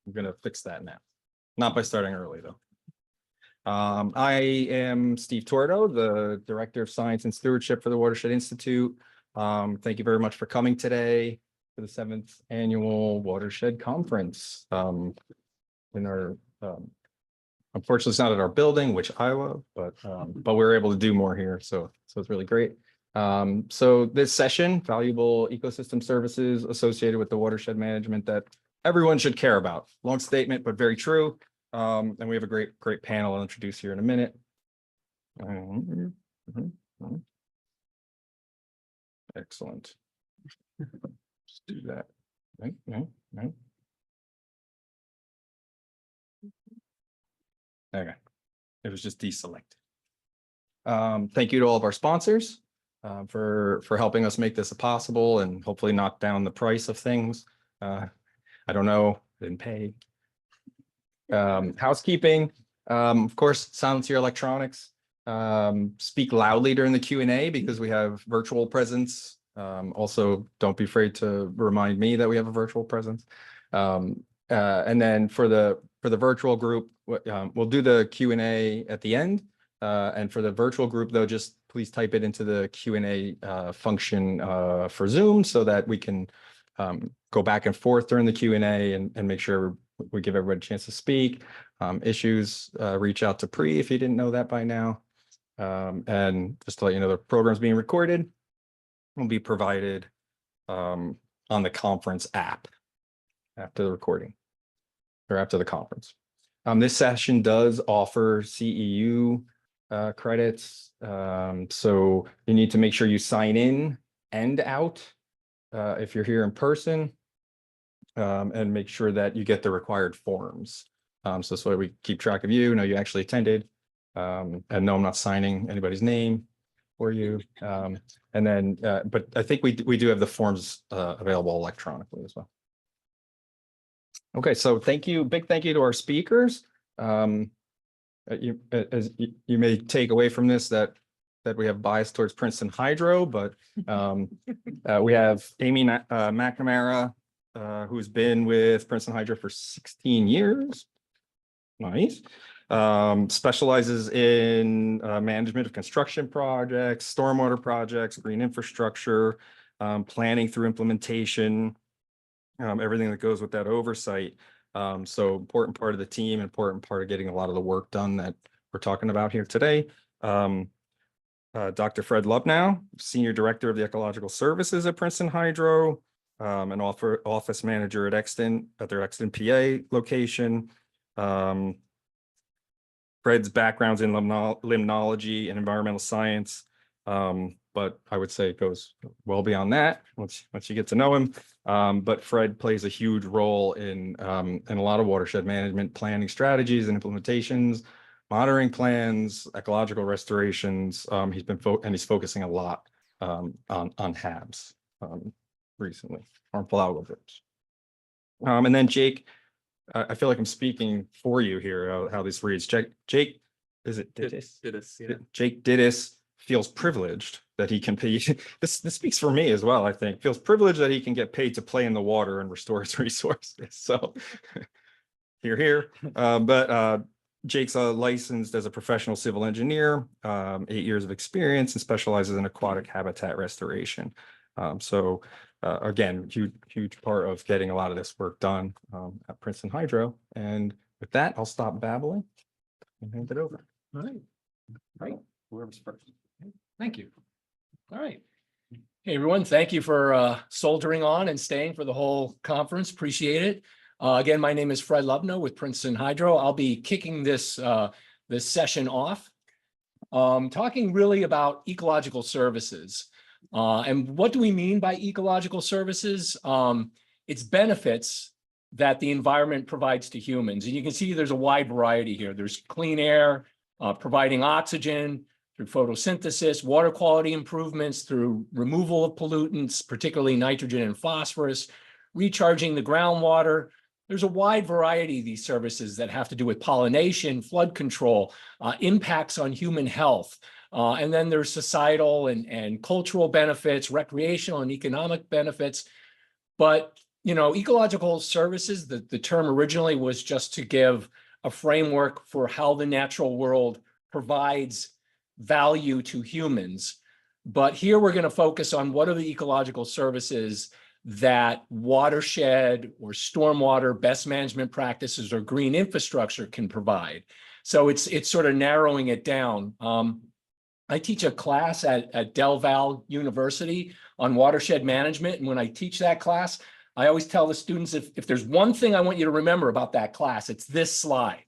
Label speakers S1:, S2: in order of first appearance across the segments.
S1: I'm going to fix that now. Not by starting early, though. I am Steve Tordo, the Director of Science and Stewardship for the Watershed Institute. Thank you very much for coming today for the 7th Annual Watershed Conference. In our, unfortunately, it's not at our building, which I love, but we're able to do more here, so it's really great. So this session, valuable ecosystem services associated with the watershed management that everyone should care about. Long statement, but very true. And we have a great panel I'll introduce here in a minute. Excellent. Let's do that. No. Okay. It was just deselected. Thank you to all of our sponsors for helping us make this possible and hopefully knock down the price of things. I don't know, didn't pay. Housekeeping, of course, silence your electronics. Speak loudly during the Q&A because we have virtual presence. Also, don't be afraid to remind me that we have a virtual presence. And then for the virtual group, we'll do the Q&A at the end. And for the virtual group, though, just please type it into the Q&A function for Zoom so that we can go back and forth during the Q&A and make sure we give everybody a chance to speak. Issues, reach out to Pri if you didn't know that by now. And just to let you know, the program's being recorded will be provided on the conference app after the recording or after the conference. This session does offer CEU credits. So you need to make sure you sign in and out if you're here in person. And make sure that you get the required forms. So this way we keep track of you, know you actually attended, and no, I'm not signing anybody's name for you. And then, but I think we do have the forms available electronically as well. Okay, so thank you, big thank you to our speakers. As you may take away from this that we have bias towards Princeton Hydro, but we have Amy McNamara, who's been with Princeton Hydro for 16 years. Nice. Specializes in management of construction projects, stormwater projects, green infrastructure, planning through implementation, everything that goes with that oversight. So important part of the team, important part of getting a lot of the work done that we're talking about here today. Dr. Fred Lubnow, Senior Director of the Ecological Services at Princeton Hydro. An office manager at Exton, at their Exton, PA location. Fred's background's in limnology and environmental science, but I would say it goes well beyond that once you get to know him. But Fred plays a huge role in a lot of watershed management planning strategies and implementations, monitoring plans, ecological restorations. He's focusing a lot on HABs. Recently, harmful algal blooms. And then Jake, I feel like I'm speaking for you here, how this reads. Jake, is it Dittis? Dittis, yeah. Jake Dittis feels privileged that he can pay. This speaks for me as well, I think. Feels privileged that he can get paid to play in the water and restore its resources. So here. But Jake's licensed as a professional civil engineer, 8 years of experience, and specializes in aquatic habitat restoration. Again, huge part of getting a lot of this work done at Princeton Hydro. And with that, I'll stop babbling and hand it over.
S2: All right.
S1: Whoever's first.
S2: Thank you. All right. Hey, everyone. Thank you for soldiering on and staying for the whole conference. Appreciate it. Again, my name is Fred Lubnow with Princeton Hydro. I'll be kicking this session off, talking really about ecological services. And what do we mean by ecological services? It's benefits that the environment provides to humans. And you can see there's a wide variety here. There's clean air, providing oxygen through photosynthesis, water quality improvements through removal of pollutants, particularly nitrogen and phosphorus, recharging the groundwater. There's a wide variety of these services that have to do with pollination, flood control, impacts on human health. And then there's societal and cultural benefits, recreational and economic benefits. But ecological services, the term originally was just to give a framework for how the natural world provides value to humans. But here we're going to focus on what are the ecological services that watershed or stormwater best management practices or green infrastructure can provide. So it's sort of narrowing it down. I teach a class at Del Valle University on watershed management. And when I teach that class, I always tell the students, if there's one thing I want you to remember about that class, it's this slide.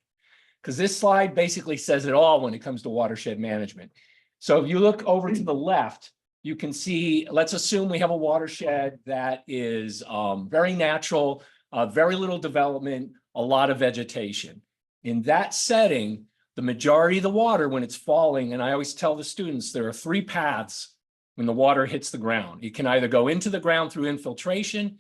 S2: Because this slide basically says it all when it comes to watershed management. So if you look over to the left, you can see, let's assume we have a watershed that is very natural, very little development, a lot of vegetation. In that setting, the majority of the water when it's falling, and I always tell the students, there are 3 paths when the water hits the ground. It can either go into the ground through infiltration,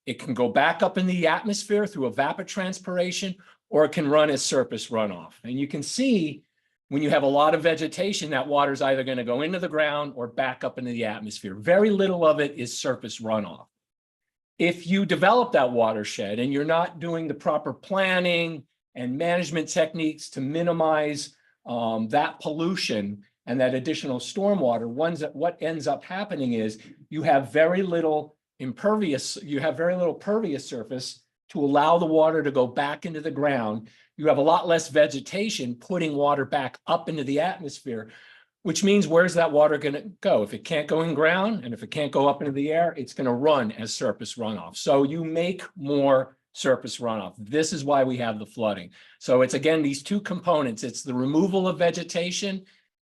S2: it can go back up in the atmosphere through evapotranspiration, or it can run as surface runoff. And you can see when you have a lot of vegetation, that water is either going to go into the ground or back up into the atmosphere. Very little of it is surface runoff. If you develop that watershed and you're not doing the proper planning and management techniques to minimize that pollution and that additional stormwater, what ends up happening is you have very little pervious surface to allow the water to go back into the ground. You have a lot less vegetation putting water back up into the atmosphere, which means where's that water going to go? If it can't go in ground and if it can't go up into the air, it's going to run as surface runoff. So you make more surface runoff. This is why we have the flooding. So it's, again, these 2 components. It's the removal of vegetation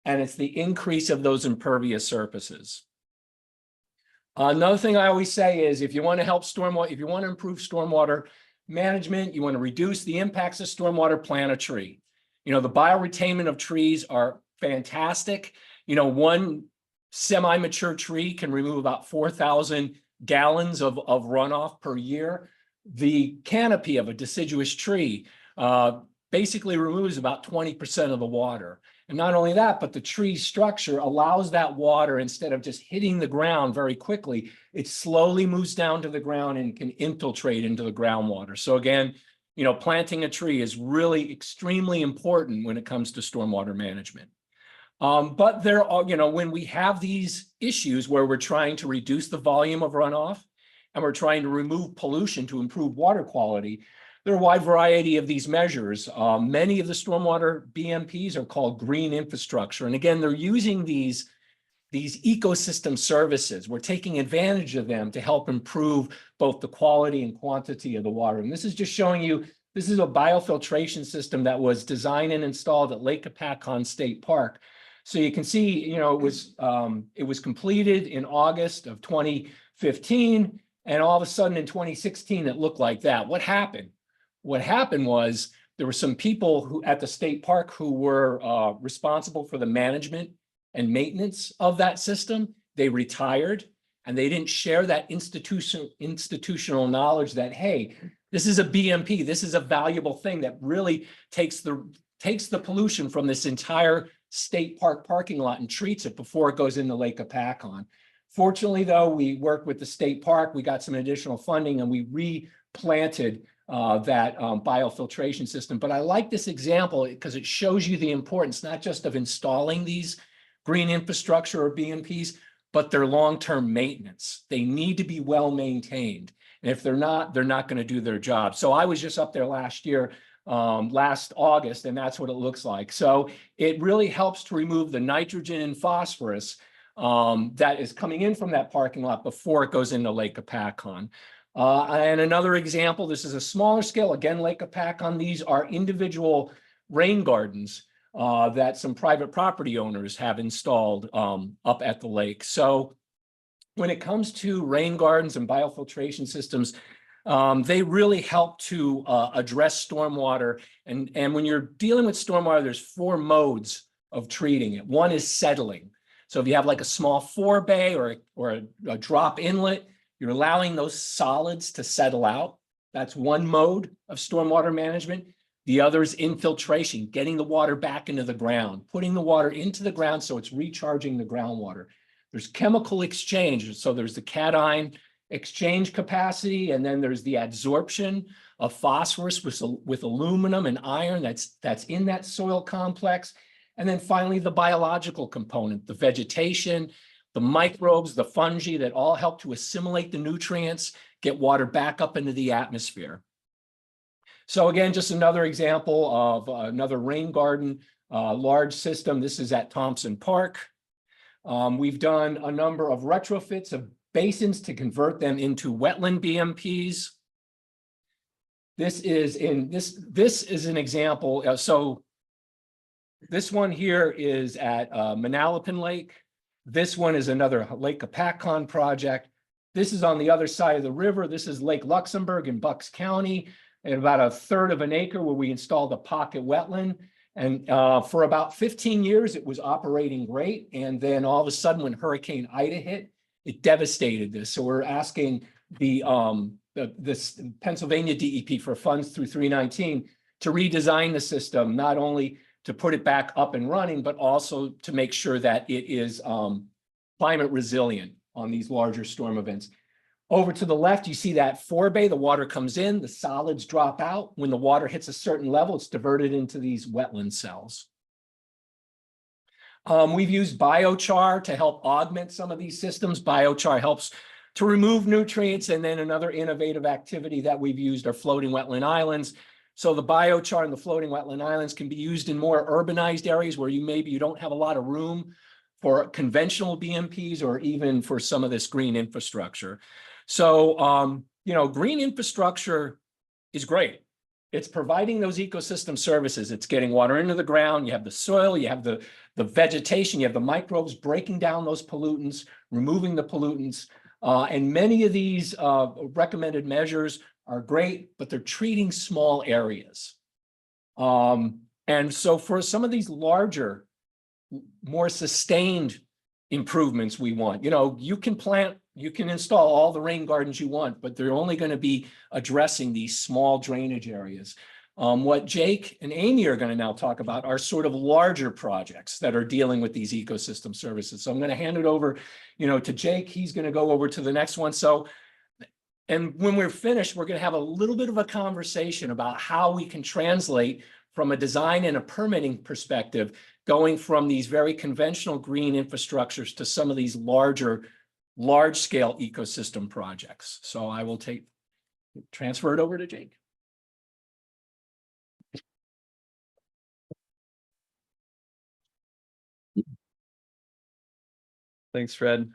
S2: and it's the increase of those impervious surfaces. Another thing I always say is if you want to help stormwater, if you want to improve stormwater management, you want to reduce the impacts of stormwater, plant a tree. The bioretainment of trees are fantastic. One semi-mature tree can remove about 4,000 gallons of runoff per year. The canopy of a deciduous tree basically removes about 20% of the water. And not only that, but the tree structure allows that water, instead of just hitting the ground very quickly, it slowly moves down to the ground and can infiltrate into the groundwater. So again, planting a tree is really extremely important when it comes to stormwater management. But there are, when we have these issues where we're trying to reduce the volume of runoff and we're trying to remove pollution to improve water quality, there are a wide variety of these measures. Many of the stormwater BMPs are called green infrastructure. And again, they're using these ecosystem services. We're taking advantage of them to help improve both the quality and quantity of the water. And this is just showing you, this is a biofiltration system that was designed and installed at Lake Apacon State Park. So you can see, it was completed in August of 2015. And all of a sudden in 2016, it looked like that. What happened? What happened was there were some people who at the state park who were responsible for the management and maintenance of that system. They retired and they didn't share that institutional knowledge that, hey, this is a BMP. This is a valuable thing that really takes the pollution from this entire state park parking lot and treats it before it goes into Lake Apacon. Fortunately, though, we worked with the state park. We got some additional funding and we replanted that biofiltration system. But I like this example because it shows you the importance, not just of installing these green infrastructure or BMPs, but their long-term maintenance. They need to be well maintained. And if they're not going to do their job. So I was just up there last year, last August, and that's what it looks like. So it really helps to remove the nitrogen and phosphorus that is coming in from that parking lot before it goes into Lake Apacon. And another example, this is a smaller scale, again, Lake Apacon. These are individual rain gardens that some private property owners have installed up at the lake. So when it comes to rain gardens and biofiltration systems, they really help to address stormwater. And when you're dealing with stormwater, there's 4 modes of treating it. One is settling. So if you have like a small forebay or a drop inlet, you're allowing those solids to settle out. That's one mode of stormwater management. The other is infiltration, getting the water back into the ground, putting the water into the ground so it's recharging the groundwater. There's chemical exchange. So there's the cation exchange capacity, and then there's the adsorption of phosphorus with aluminum and iron that's in that soil complex. And then finally, the biological component, the vegetation, the microbes, the fungi that all help to assimilate the nutrients, get water back up into the atmosphere. So again, just another example of another rain garden, large system. This is at Thompson Park. We've done a number of retrofits of basins to convert them into wetland BMPs. This is an example. So this one here is at Manalapan Lake. This one is another Lake Apacon project. This is on the other side of the river. This is Lake Luxembourg in Bucks County, at about 1/3 of an acre, where we installed a pocket wetland. And for about 15 years, it was operating great. And then all of a sudden, when Hurricane Ida hit, it devastated this. So we're asking this Pennsylvania DEP for funds through 319 to redesign the system, not only to put it back up and running, but also to make sure that it is climate resilient on these larger storm events. Over to the left, you see that forebay, the water comes in, the solids drop out. When the water hits a certain level, it's diverted into these wetland cells. We've used biochar to help augment some of these systems. Biochar helps to remove nutrients. And then another innovative activity that we've used are floating wetland islands. So the biochar and the floating wetland islands can be used in more urbanized areas where you don't have a lot of room for conventional BMPs or even for some of this green infrastructure. So, green infrastructure is great. It's providing those ecosystem services. It's getting water into the ground. You have the soil, you have the vegetation, you have the microbes breaking down those pollutants, removing the pollutants. And many of these recommended measures are great, but they're treating small areas. And so for some of these larger, more sustained improvements we want, you can install all the rain gardens you want, but they're only going to be addressing these small drainage areas. What Jake and Amy are going to now talk about are sort of larger projects that are dealing with these ecosystem services. So I'm going to hand it over, to Jake. He's going to go over to the next one. And when we're finished, we're going to have a little bit of a conversation about how we can translate from a design and a permitting perspective, going from these very conventional green infrastructures to some of these large-scale ecosystem projects. So I will transfer it over to Jake.
S3: Thanks, Fred.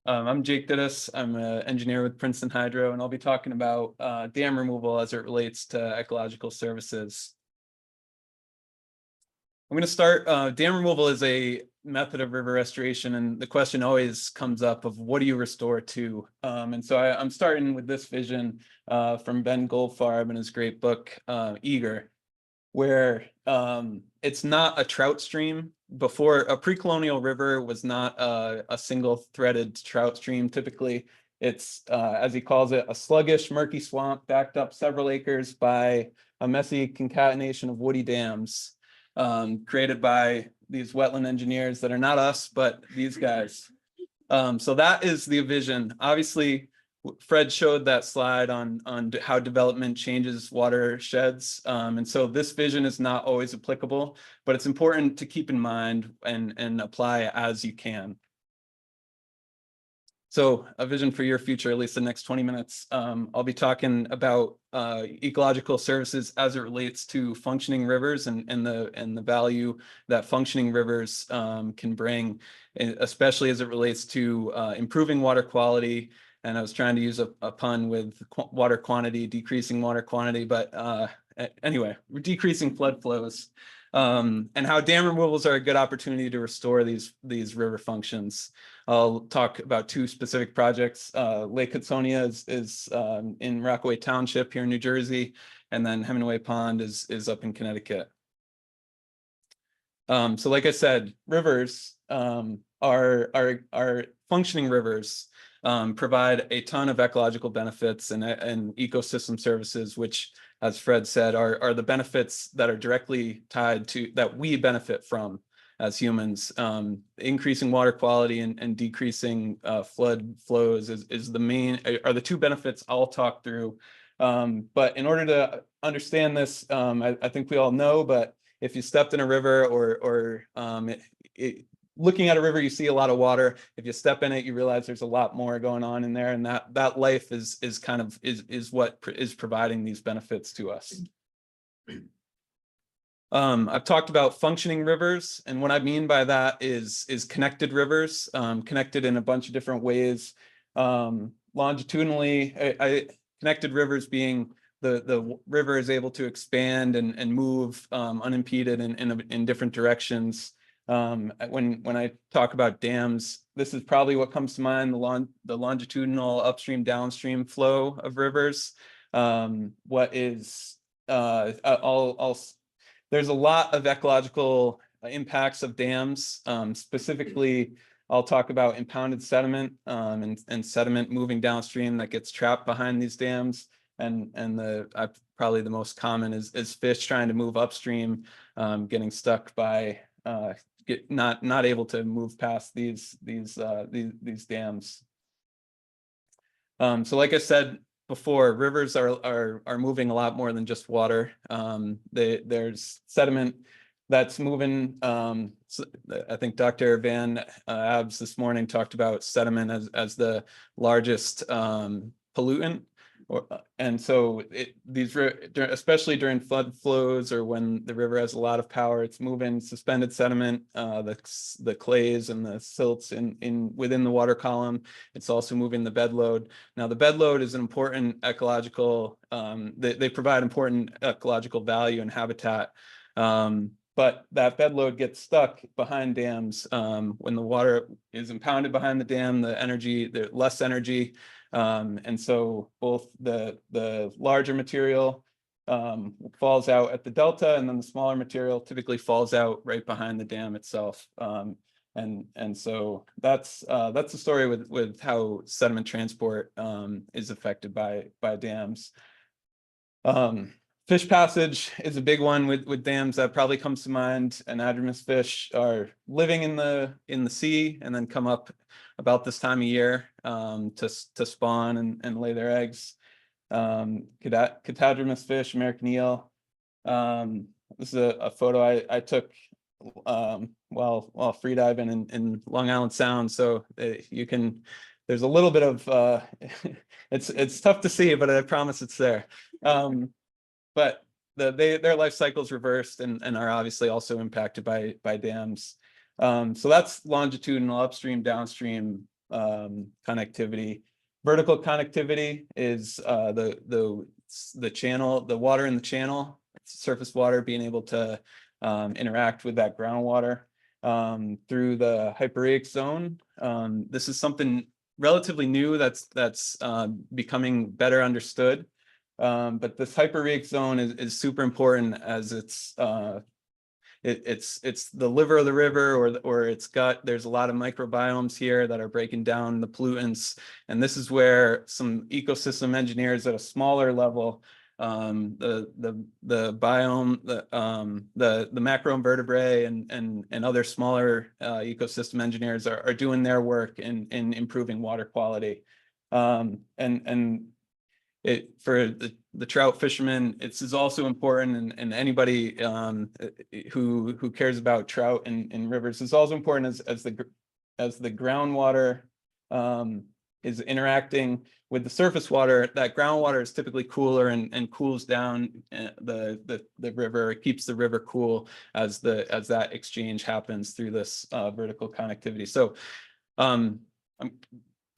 S3: I'm Jake Dittus. I'm an engineer with Princeton Hydro, and I'll be talking about dam removal as it relates to ecological services. I'm going to start. Dam removal is a method of river restoration, and the question always comes up of what do you restore to? And so I'm starting with this vision from Ben Goldfarb in his great book, Eager, where it's not a trout stream. Before, a pre-colonial river was not a single-threaded trout stream. Typically, it's, as he calls it, a sluggish, murky swamp backed up several acres by a messy concatenation of woody dams created by these wetland engineers that are not us, but these guys. So that is the vision. Obviously, Fred showed that slide on how development changes watersheds. And so this vision is not always applicable, but it's important to keep in mind and apply as you can. So a vision for your future, at least the next 20 minutes. I'll be talking about ecological services as it relates to functioning rivers and the value that functioning rivers can bring, especially as it relates to improving water quality. And I was trying to use a pun with water quantity, decreasing water quantity, but anyway, we're decreasing flood flows, and how dam removals are a good opportunity to restore these river functions. I'll talk about two specific projects. Lake Hudsonia is in Rockaway Township here in New Jersey, and then Hemingway Pond is up in Connecticut. So like I said, rivers are functioning rivers. Provide a ton of ecological benefits and ecosystem services, which, as Fred said, are the benefits that are directly tied to that we benefit from as humans. Increasing water quality and decreasing flood flows is are the two benefits I'll talk through. But in order to understand this, I think we all know, but if you stepped in a river or looking at a river, you see a lot of water. If you step in it, you realize there's a lot more going on in there, and that life is what is providing these benefits to us. I've talked about functioning rivers, and what I mean by that is connected rivers, connected in a bunch of different ways. Longitudinally, connected rivers being the river is able to expand and move unimpeded in different directions. When I talk about dams, this is probably what comes to mind, the longitudinal upstream downstream flow of rivers. There's a lot of ecological impacts of dams. Specifically, I'll talk about impounded sediment and sediment moving downstream that gets trapped behind these dams. And probably the most common is fish trying to move upstream, getting stuck by not able to move past these dams. So like I said before, rivers are moving a lot more than just water. There's sediment that's moving. I think Dr. Van Abs this morning talked about sediment as the largest pollutant. And so especially during flood flows or when the river has a lot of power, it's moving suspended sediment, the clays and the silts within the water column. It's also moving the bed load. Now, the bed load is an important ecological, they provide important ecological value and habitat. But that bed load gets stuck behind dams. When the water is impounded behind the dam, the less energy. And so both the larger material falls out at the delta, and then the smaller material typically falls out right behind the dam itself. And so that's the story with how sediment transport is affected by dams. Fish passage is a big one with dams that probably comes to mind. Anadromous fish are living in the sea and then come up about this time of year to spawn and lay their eggs. Catadromous fish, American eel. This is a photo I took while freediving in Long Island Sound. So there's a little bit of it's tough to see, but I promise it's there. But their life cycles reversed and are obviously also impacted by dams. So that's longitudinal upstream, downstream connectivity. Vertical connectivity is the channel, the water in the channel, surface water being able to interact with that groundwater through the hyporheic zone. This is something relatively new that's becoming better understood. But this hyporheic zone is super important, as it's the liver of the river or its gut. There's a lot of microbiomes here that are breaking down the pollutants, and this is where some ecosystem engineers at a smaller level, the biome, the macroinvertebrate and other smaller ecosystem engineers are doing their work in improving water quality. For the trout fishermen, it's also important, and anybody who cares about trout in rivers, is also important as the groundwater is interacting with the surface water. That groundwater is typically cooler and cools down the river. It keeps the river cool as that exchange happens through this vertical connectivity. So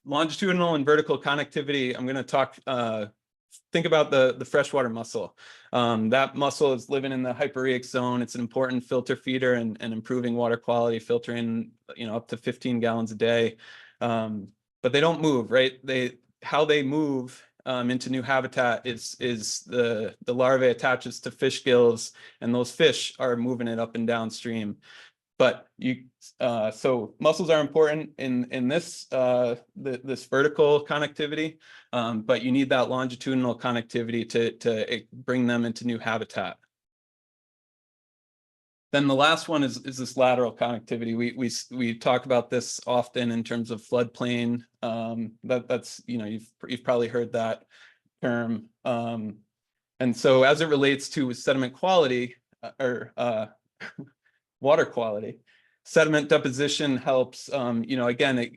S3: longitudinal and vertical connectivity, I'm going to talk, think about the freshwater mussel. That mussel is living in the hyporheic zone. It's an important filter feeder and improving water quality, filtering up to 15 gallons a day. But they don't move, right? How they move into new habitat is the larvae attaches to fish gills, and those fish are moving it up and downstream. But so mussels are important in this this vertical connectivity, but you need that longitudinal connectivity to bring them into new habitat. Then the last one is this lateral connectivity. We talk about this often in terms of floodplain. That's, you know, you've probably heard that term. And so as it relates to sediment quality or water quality, sediment deposition helps, you know, again,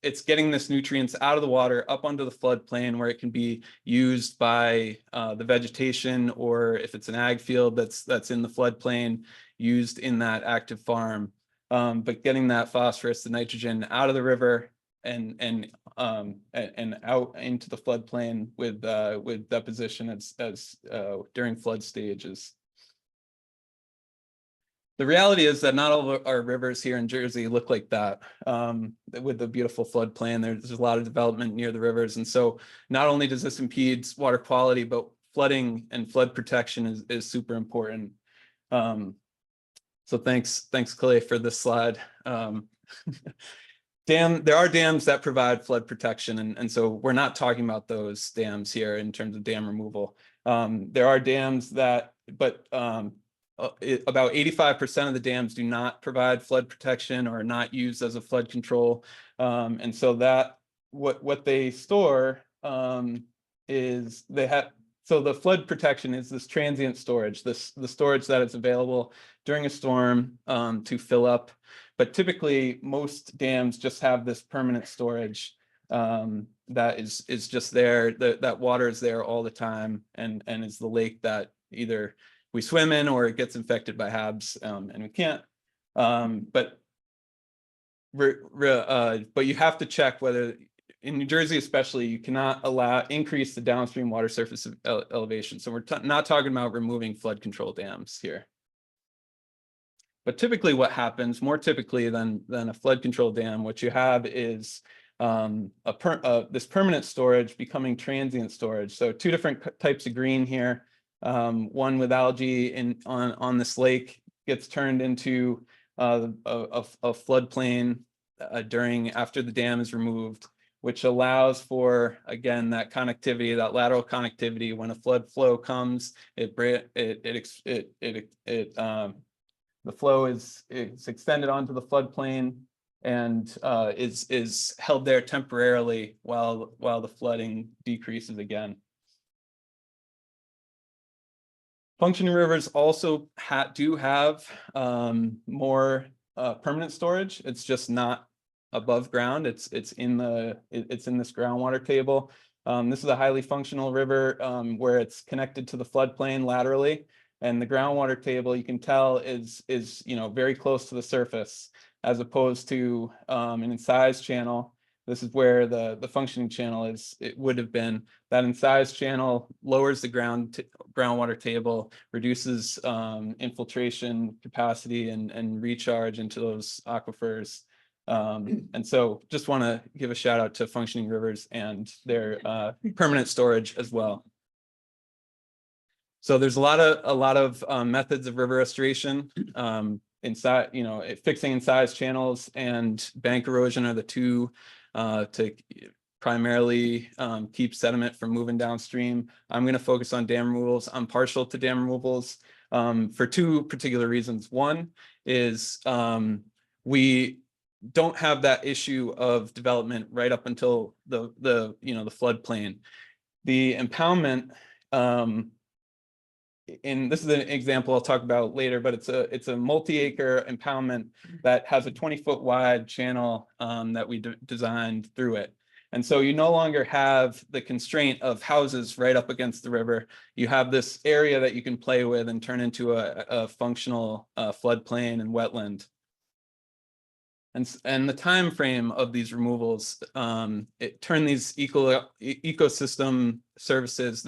S3: it's getting this nutrients out of the water up onto the floodplain where it can be used by the vegetation, or if it's an ag field that's in the floodplain, used in that active farm. But getting that phosphorus, the nitrogen out of the river and out into the floodplain with deposition as during flood stages. The reality is that not all of our rivers here in Jersey look like that. With the beautiful floodplain, there's a lot of development near the rivers. And so not only does this impede water quality, but flooding and flood protection is super important. So thanks Clay for this slide. There are dams that provide flood protection, and so we're not talking about those dams here in terms of dam removal. There are dams that, but about 85% of the dams do not provide flood protection or are not used as a flood control. And so that what they store is they have, so the flood protection is this transient storage, the storage that is available during a storm to fill up. But typically most dams just have this permanent storage that is just there, that water is there all the time, and is the lake that either we swim in or it gets infected by HABs, and we can't. But you have to check whether, in New Jersey especially, you cannot increase the downstream water surface elevation. So we're not talking about removing flood control dams here. But typically what happens, more typically than a flood control dam, what you have is this permanent storage becoming transient storage. So two different types of green here. One with algae on this lake gets turned into a floodplain after the dam is removed, which allows for, again, that connectivity, that lateral connectivity. When a flood flow comes, the flow is extended onto the floodplain and is held there temporarily while the flooding decreases again. Functioning rivers also do have more permanent storage. It's just not above ground. It's in this groundwater table. This is a highly functional river where it's connected to the floodplain laterally, and the groundwater table, you can tell, is very close to the surface, as opposed to an incised channel. This is where the functioning channel would have been. That incised channel lowers the groundwater table, reduces infiltration capacity and recharge into those aquifers. And so just want to give a shout out to functioning rivers and their permanent storage as well. So there's a lot of methods of river restoration. Fixing incised channels and bank erosion are the two to primarily keep sediment from moving downstream. I'm going to focus on dam removals. I'm partial to dam removals for two particular reasons. One is we don't have that issue of development right up until the floodplain. The impoundment, and this is an example I'll talk about later, but it's a multi-acre impoundment that has a 20-foot wide channel that we designed through it. And so you no longer have the constraint of houses right up against the river. You have this area that you can play with and turn into a functional floodplain and wetland. And the time frame of these removals, it turned these ecosystem services,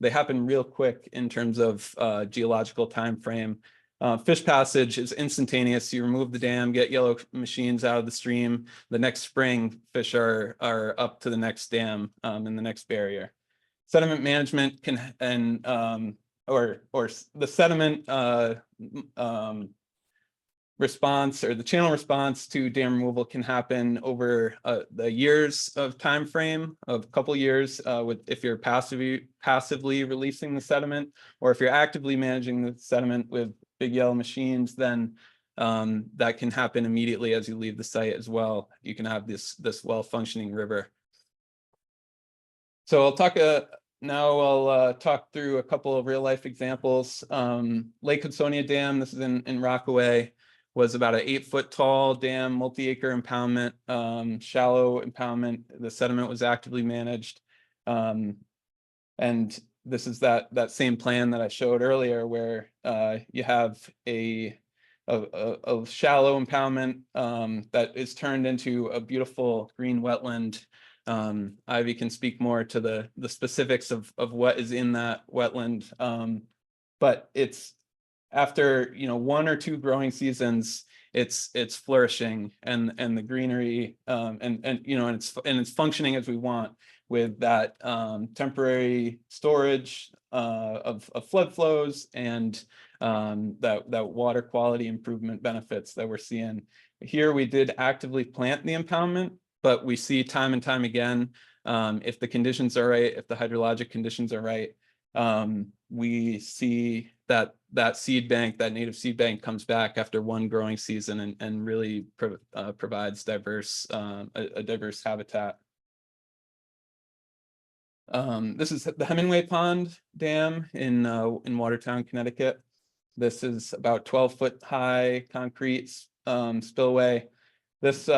S3: they happen real quick in terms of geological time frame. Fish passage is instantaneous. You remove the dam, get yellow machines out of the stream. The next spring, fish are up to the next dam and the next barrier. Sediment management or the sediment response or the channel response to dam removal can happen over the years of time frame of a couple years with if you're passively releasing the sediment, or if you're actively managing the sediment with big yellow machines, then that can happen immediately as you leave the site as well. You can have this well-functioning river. So I'll talk now I'll talk through a couple of real life examples. Lake Hudsonia Dam, this is in Rockaway, was about an 8-foot tall dam, multi-acre impoundment, shallow impoundment. The sediment was actively managed. And this is that same plan that I showed earlier, where you have a shallow impoundment that is turned into a beautiful green wetland. Ivy can speak more to the specifics of what is in that wetland, but it's after 1 or 2 growing seasons, it's flourishing, and the greenery and it's functioning as we want, with that temporary storage of flood flows and that water quality improvement benefits that we're seeing. Here we did actively plant the impoundment, but we see time and time again, if the conditions are right, if the hydrologic conditions are right, we see that seed bank, that native seed bank, comes back after 1 growing season and really provides a diverse habitat. This is the Hemingway Pond Dam in Watertown, Connecticut. This is about 12-foot high concrete spillway. This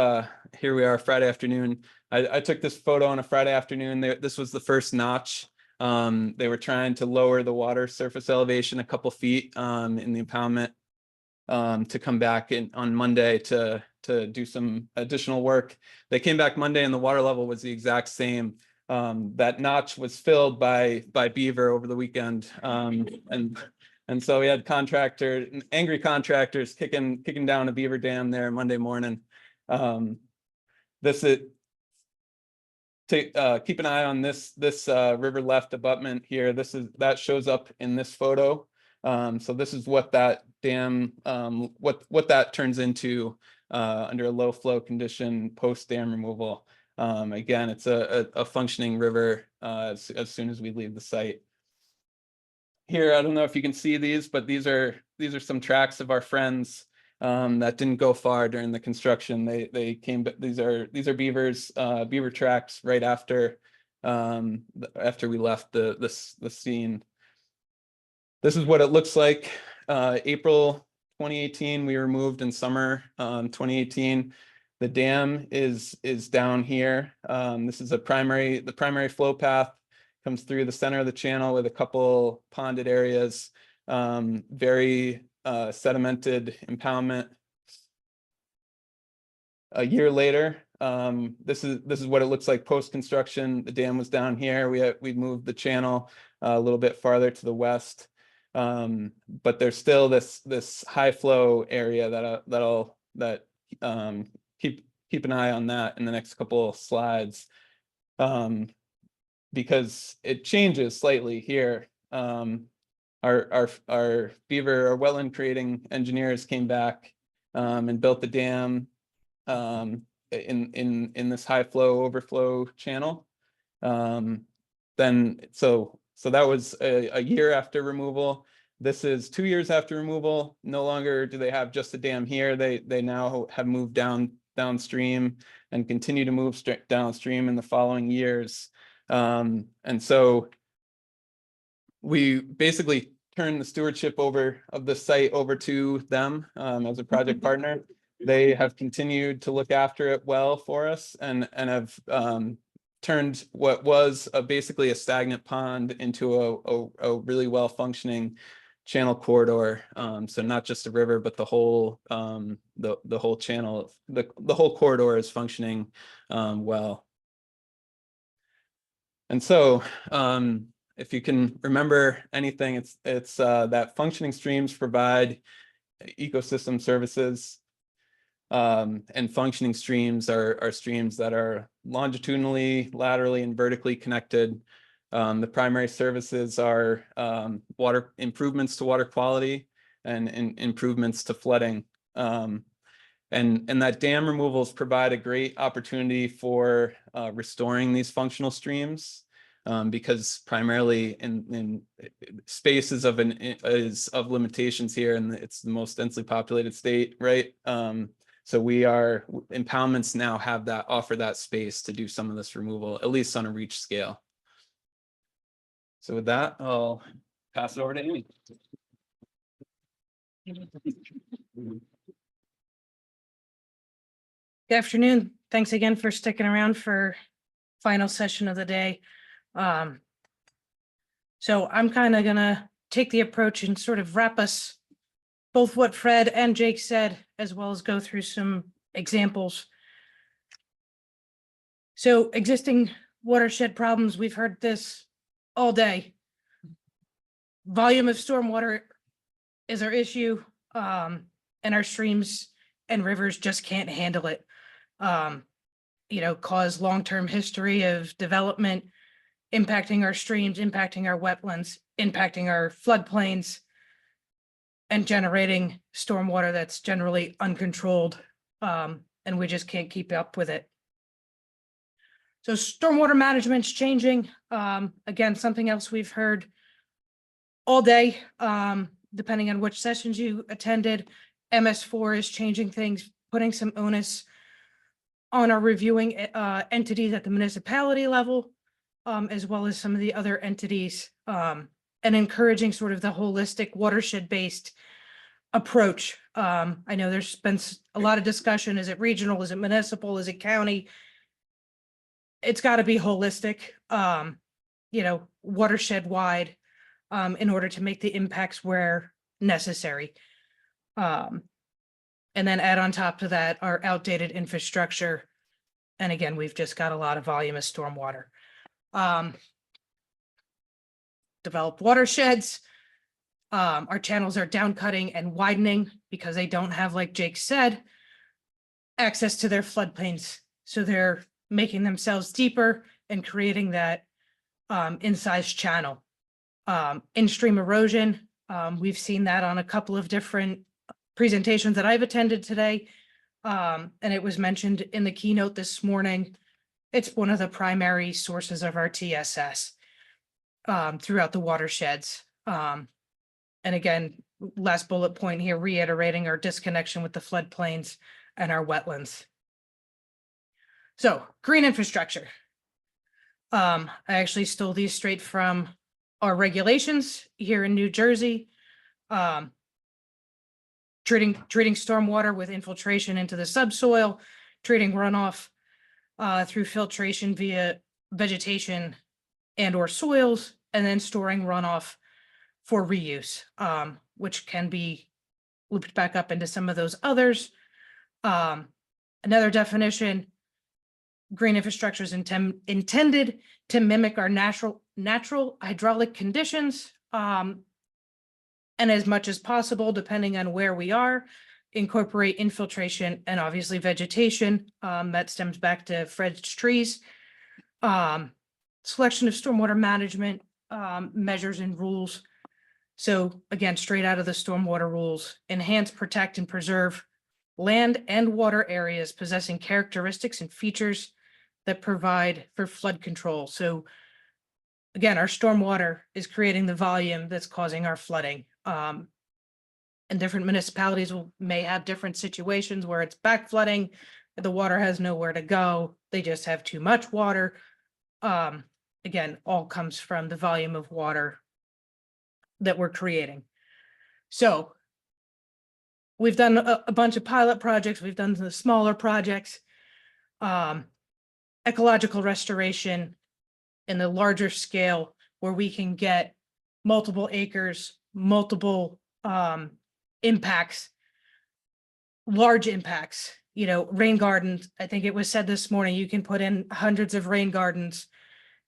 S3: here we are Friday afternoon. I took this photo on a Friday afternoon. This was the first notch. They were trying to lower the water surface elevation a couple feet in the impoundment to come back on Monday to do some additional work. They came back Monday and the water level was the exact same. That notch was filled by beaver over the weekend, and so we had angry contractors kicking down a beaver dam there Monday morning. Keep an eye on this river left abutment here. That shows up in this photo. So this is what that dam, what that turns into under a low flow condition post dam removal. Again, it's a functioning river as soon as we leave the site. Here, I don't know if you can see these, but these are some tracks of our friends that didn't go far during the construction. They came, but these are beavers, beaver tracks right after we left the scene. This is what it looks like. April 2018, we removed in summer 2018. The dam is down here. This is the primary flow path, comes through the center of the channel with a couple ponded areas, very sedimented impoundment. A year later, this is what it looks like post construction. The dam was down here. We moved the channel a little bit farther to the west, but there's still this high flow area that keep an eye on that in the next couple of slides, because it changes slightly here. Our wetland creating engineers came back and built the dam in this high flow overflow channel. Then so that was a year after removal. This is 2 years after removal. No longer do they have just the dam here. They now have moved downstream and continue to move downstream in the following years. And so we basically turned the stewardship of the site over to them as a project partner. They have continued to look after it well for us and have turned what was basically a stagnant pond into a really well functioning channel corridor. So not just a river, but the whole channel, the whole corridor is functioning well. And so if you can remember anything, it's that functioning streams provide ecosystem services, and functioning streams are streams that are longitudinally, laterally, and vertically connected. The primary services are water improvements to water quality and improvements to flooding. And that dam removals provide a great opportunity for restoring these functional streams, because primarily in spaces of limitations here, and it's the most densely populated state, right? So impoundments now offer that space to do some of this removal, at least on a reach scale. So with that, I'll pass it over to Amy.
S4: Good afternoon. Thanks again for sticking around for final session of the day. So I'm kind of gonna take the approach and sort of wrap us both what Fred and Jake said, as well as go through some examples. So existing watershed problems, we've heard this all day. Volume of stormwater is our issue, and our streams and rivers just can't handle it. Cause long-term history of development, impacting our streams, impacting our wetlands, impacting our floodplains, and generating stormwater that's generally uncontrolled, and we just can't keep up with it. So stormwater management's changing. Again, something else we've heard all day, depending on which sessions you attended. MS4 is changing things, putting some onus on our reviewing entities at the municipality level, as well as some of the other entities, and encouraging sort of the holistic watershed-based approach. I know there's been a lot of discussion. Is it regional? Is it municipal? Is it county? It's got to be holistic, watershed-wide, in order to make the impacts where necessary. And then add on top to that our outdated infrastructure. And again, we've just got a lot of volume of stormwater. Developed watersheds. Our channels are down cutting and widening because they don't have, like Jake said, access to their floodplains. So they're making themselves deeper and creating that incised channel. In-stream erosion. We've seen that on a couple of different presentations that I've attended today, and it was mentioned in the keynote this morning. It's one of the primary sources of our TSS throughout the watersheds. And again, last bullet point here, reiterating our disconnection with the floodplains and our wetlands. So green infrastructure. I actually stole these straight from our regulations here in New Jersey. Treating stormwater with infiltration into the subsoil, treating runoff through filtration via vegetation and or soils, and then storing runoff for reuse, which can be looped back up into some of those others. Another definition, green infrastructure is intended to mimic our natural hydraulic conditions, and as much as possible, depending on where we are, incorporate infiltration and obviously vegetation. That stems back to Fred's trees. Selection of stormwater management measures and rules. So again, straight out of the stormwater rules, enhance, protect, and preserve land and water areas possessing characteristics and features that provide for flood control. So again, our stormwater is creating the volume that's causing our flooding. And different municipalities may have different situations where it's back flooding, the water has nowhere to go, they just have too much water. Again, all comes from the volume of water that we're creating. So we've done a bunch of pilot projects, we've done the smaller projects, ecological restoration in the larger scale where we can get multiple acres, multiple impacts, large impacts, rain gardens. I think it was said this morning, you can put in hundreds of rain gardens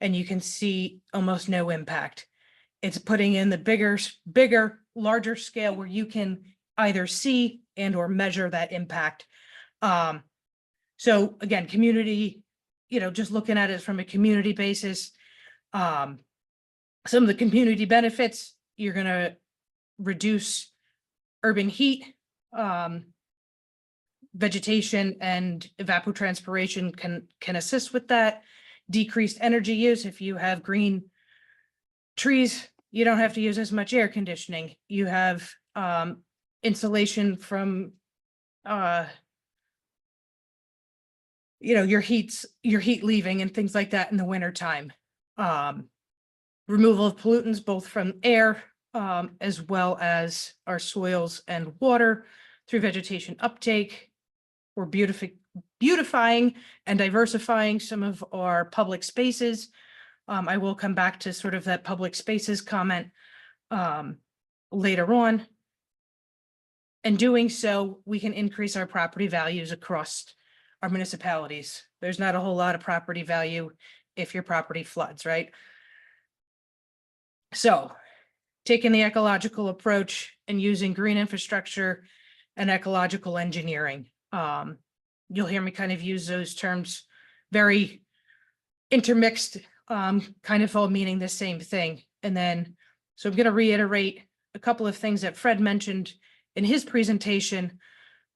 S4: and you can see almost no impact. It's putting in the bigger, larger scale where you can either see and or measure that impact. So again, community, just looking at it from a community basis, some of the community benefits, you're going to reduce urban heat, vegetation and evapotranspiration can assist with that. Decreased energy use. If you have green trees, you don't have to use as much air conditioning. You have insulation from your heat leaving and things like that in the winter time. Removal of pollutants both from air as well as our soils and water through vegetation uptake. We're beautifying and diversifying some of our public spaces. I will come back to sort of that public spaces comment later on. And doing so, we can increase our property values across our municipalities. There's not a whole lot of property value if your property floods, right? So taking the ecological approach and using green infrastructure and ecological engineering. You'll hear me kind of use those terms very intermixed, kind of all meaning the same thing. And then, so I'm going to reiterate a couple of things that Fred mentioned in his presentation.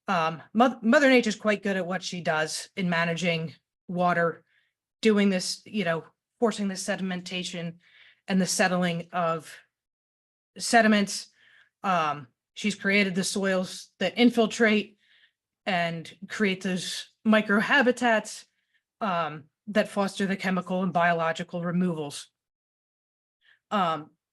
S4: Mother Nature is quite good at what she does in managing water, doing this, forcing the sedimentation and the settling of sediments. She's created the soils that infiltrate and create those microhabitats that foster the chemical and biological removals.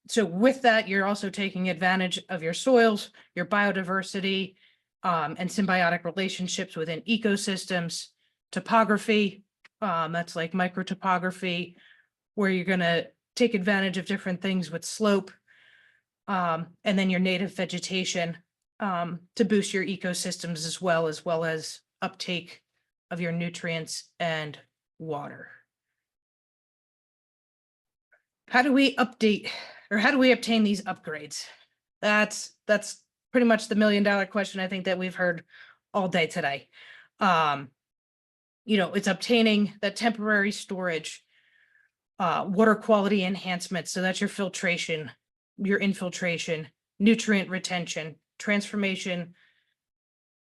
S4: So with that, you're also taking advantage of your soils, your biodiversity, and symbiotic relationships within ecosystems, topography, that's like microtopography, where you're going to take advantage of different things with slope, and then your native vegetation to boost your ecosystems as well as uptake of your nutrients and water. How do we update or how do we obtain these upgrades? That's pretty much the $1 million question I think that we've heard all day today. It's obtaining that temporary storage, water quality enhancement. So that's your filtration, your infiltration, nutrient retention, transformation,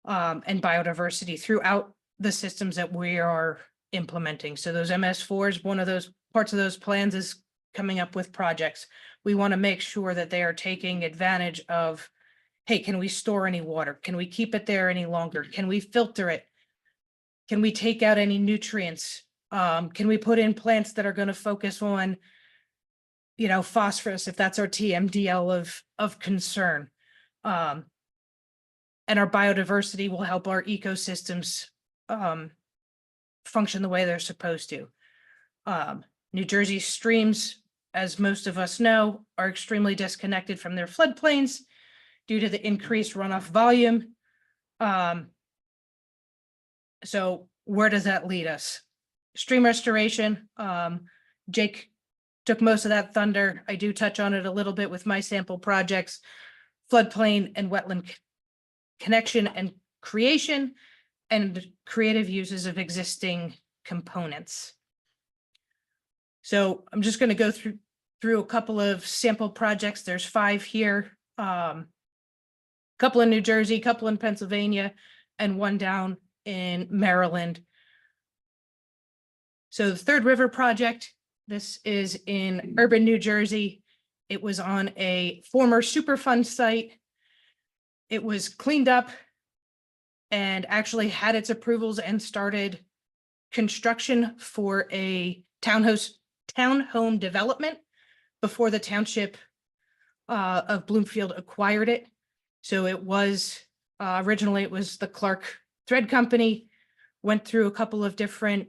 S4: and biodiversity throughout the systems that we are implementing. So those MS4s, one of those parts of those plans is coming up with projects. We want to make sure that they are taking advantage of, hey, can we store any water? Can we keep it there any longer? Can we filter it? Can we take out any nutrients? Can we put in plants that are going to focus on, phosphorus, if that's our TMDL of concern? And our biodiversity will help our ecosystems function the way they're supposed to. New Jersey streams, as most of us know, are extremely disconnected from their floodplains due to the increased runoff volume. So where does that lead us? Stream restoration. Jake took most of that thunder. I do touch on it a little bit with my sample projects, floodplain and wetland connection and creation, and creative uses of existing components. So I'm just going to go through a couple of sample projects. There's 5 here, couple in New Jersey, couple in Pennsylvania, and 1 down in Maryland. So the Third River project, this is in urban New Jersey. It was on a former Superfund site. It was cleaned up and actually had its approvals and started construction for a townhome development before the township of Bloomfield acquired it. So it was originally it was the Clark Thread Company, went through a couple of different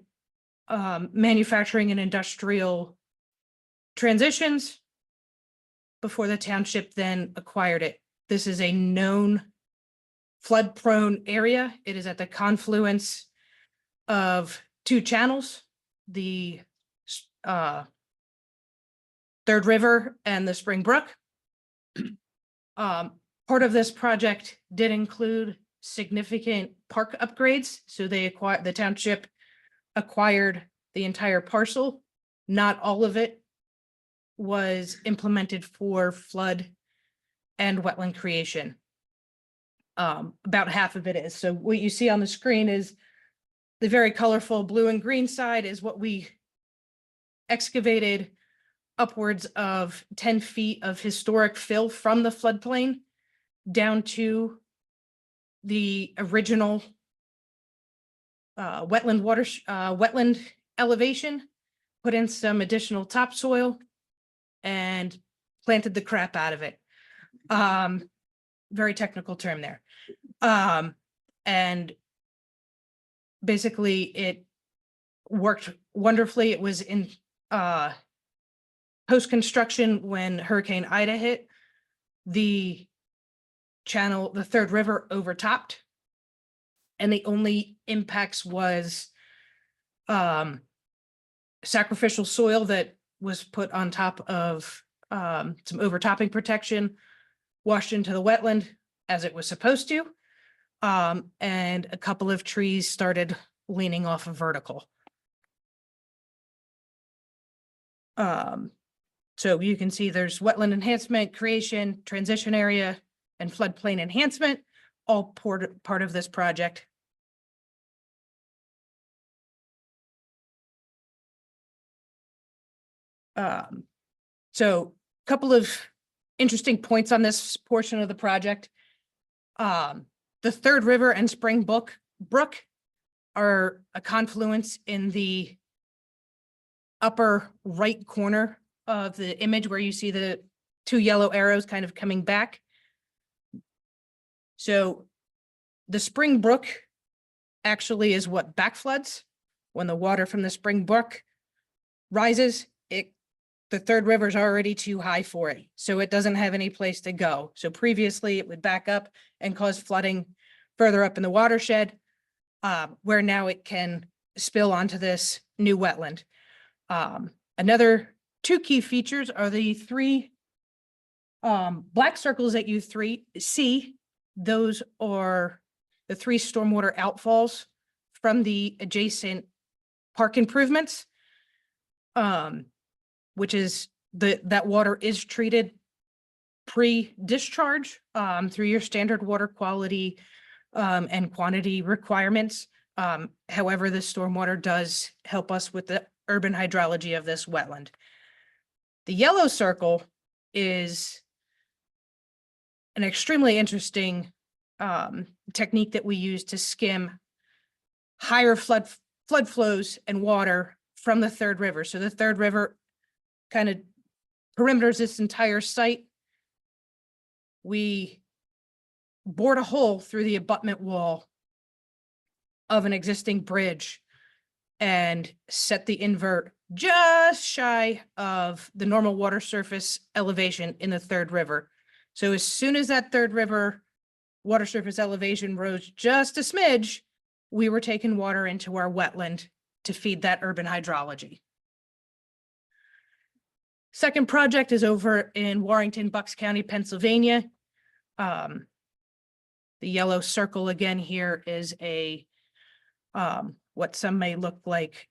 S4: manufacturing and industrial transitions before the township then acquired it. This is a known flood-prone area. It is at the confluence of 2 channels, the Third River and the Spring Brook. Part of this project did include significant park upgrades. So the township acquired the entire parcel. Not all of it was implemented for flood and wetland creation. About half of it is. So what you see on the screen is the very colorful blue and green side is what we excavated upwards of 10 feet of historic fill from the floodplain down to the original wetland elevation, put in some additional topsoil and planted the crap out of it. Very technical term there. And basically it worked wonderfully. It was in post-construction when Hurricane Ida hit. The channel, the third river overtopped. And the only impacts was sacrificial soil that was put on top of some overtopping protection, washed into the wetland as it was supposed to. And a couple of trees started leaning off of vertical. So you can see there's wetland enhancement, creation, transition area, and floodplain enhancement, all part of this project. So a couple of interesting points on this portion of the project. The third river and Spring Brook are a confluence in the upper right corner of the image where you see the two yellow arrows kind of coming back. So the Spring Brook actually is what backfloods. When the water from the Spring Brook rises, the third river is already too high for it, so it doesn't have any place to go. So previously it would back up and cause flooding further up in the watershed, where now it can spill onto this new wetland. Another two key features are the three black circles that you see. Those are the three stormwater outfalls from the adjacent park improvements. Which is that water is treated pre-discharge through your standard water quality and quantity requirements. However, the stormwater does help us with the urban hydrology of this wetland. The yellow circle is an extremely interesting technique that we use to skim higher flood flows and water from the third river. So the third river kind of perimeters this entire site. We bored a hole through the abutment wall of an existing bridge and set the invert just shy of the normal water surface elevation in the third river. So as soon as that third river water surface elevation rose just a smidge, we were taking water into our wetland to feed that urban hydrology. Second project is over in Warrington, Bucks County, Pennsylvania. The yellow circle again here is a what some may look like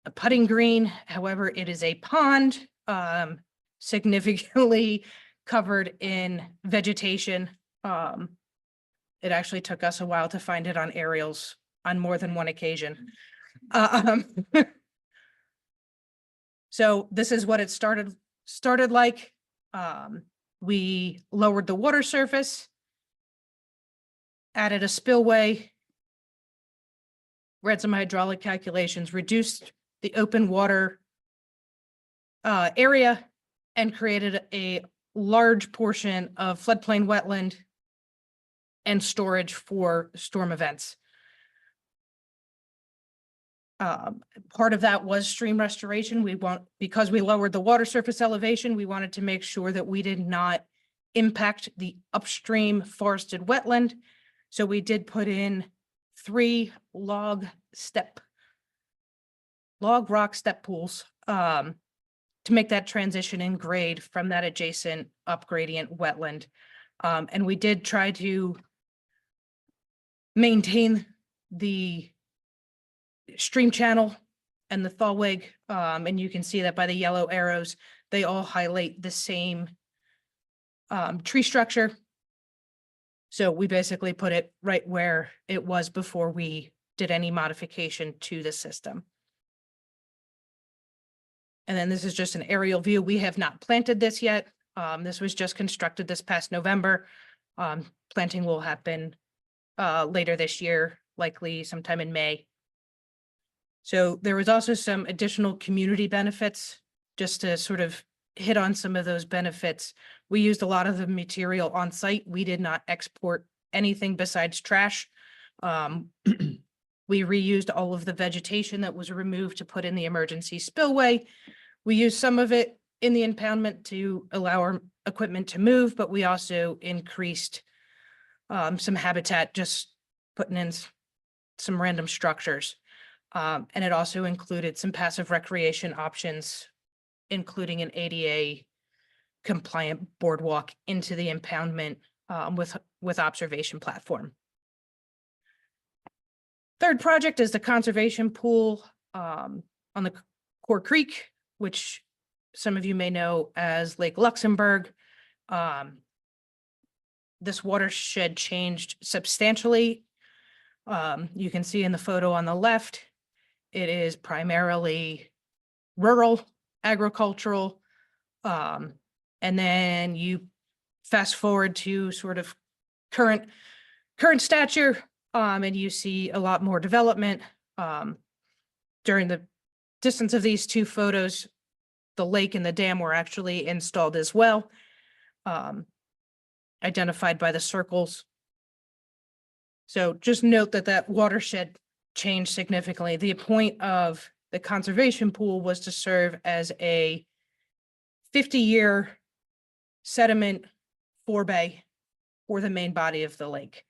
S4: a putting green. However, it is a pond significantly covered in vegetation. It actually took us a while to find it on aerials on more than one occasion. So this is what it started like. We lowered the water surface, added a spillway, ran some hydraulic calculations, reduced the open water area, and created a large portion of floodplain wetland and storage for storm events. Part of that was stream restoration. Because we lowered the water surface elevation, we wanted to make sure that we did not impact the upstream forested wetland. So we did put in 3 log rock step pools to make that transition in grade from that adjacent upgradient wetland. And we did try to maintain the stream channel and the thalweg, and you can see that by the yellow arrows, they all highlight the same tree structure. So we basically put it right where it was before we did any modification to the system. And then this is just an aerial view. We have not planted this yet. This was just constructed this past November. Planting will happen later this year, likely sometime in May. So there was also some additional community benefits, just to sort of hit on some of those benefits. We used a lot of the material on site. We did not export anything besides trash. We reused all of the vegetation that was removed to put in the emergency spillway. We used some of it in the impoundment to allow our equipment to move, but we also increased some habitat, just putting in some random structures. And it also included some passive recreation options, including an ADA compliant boardwalk into the impoundment with observation platform. Third project is the conservation pool on the Core Creek, which some of you may know as Lake Luxembourg. This watershed changed substantially. You can see in the photo on the left, it is primarily rural, agricultural. And then you fast forward to sort of current stature, and you see a lot more development. During the distance of these two photos, the lake and the dam were actually installed as well, identified by the circles. So just note that watershed changed significantly. The point of the conservation pool was to serve as a 50-year sediment forebay for the main body of the lake.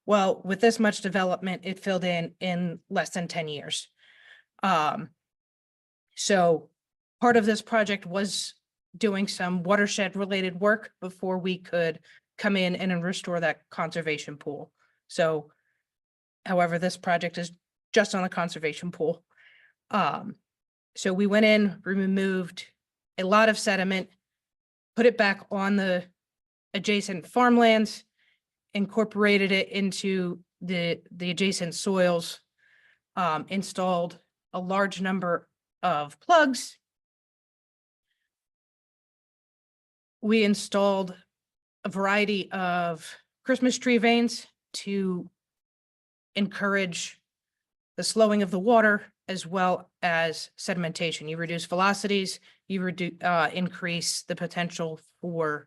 S4: Well, with this much development, it filled in less than 10 years. So part of this project was doing some watershed related work before we could come in and restore that conservation pool. So, however, this project is just on the conservation pool. So we went in, removed a lot of sediment, put it back on the adjacent farmlands, incorporated it into the adjacent soils, installed a large number of plugs. We installed a variety of Christmas tree vanes to encourage the slowing of the water as well as sedimentation. You reduce velocities, you increase the potential for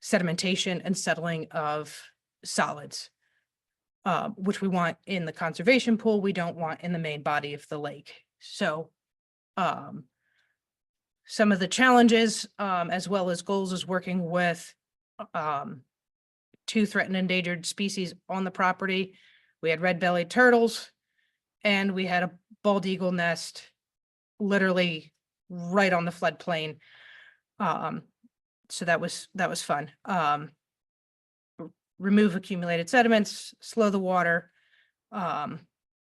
S4: sedimentation and settling of solids, which we want in the conservation pool. We don't want in the main body of the lake. So some of the challenges as well as goals is working with 2 threatened endangered species on the property. We had red-bellied turtles and we had a bald eagle nest literally right on the floodplain. So that was fun. Remove accumulated sediments, slow the water.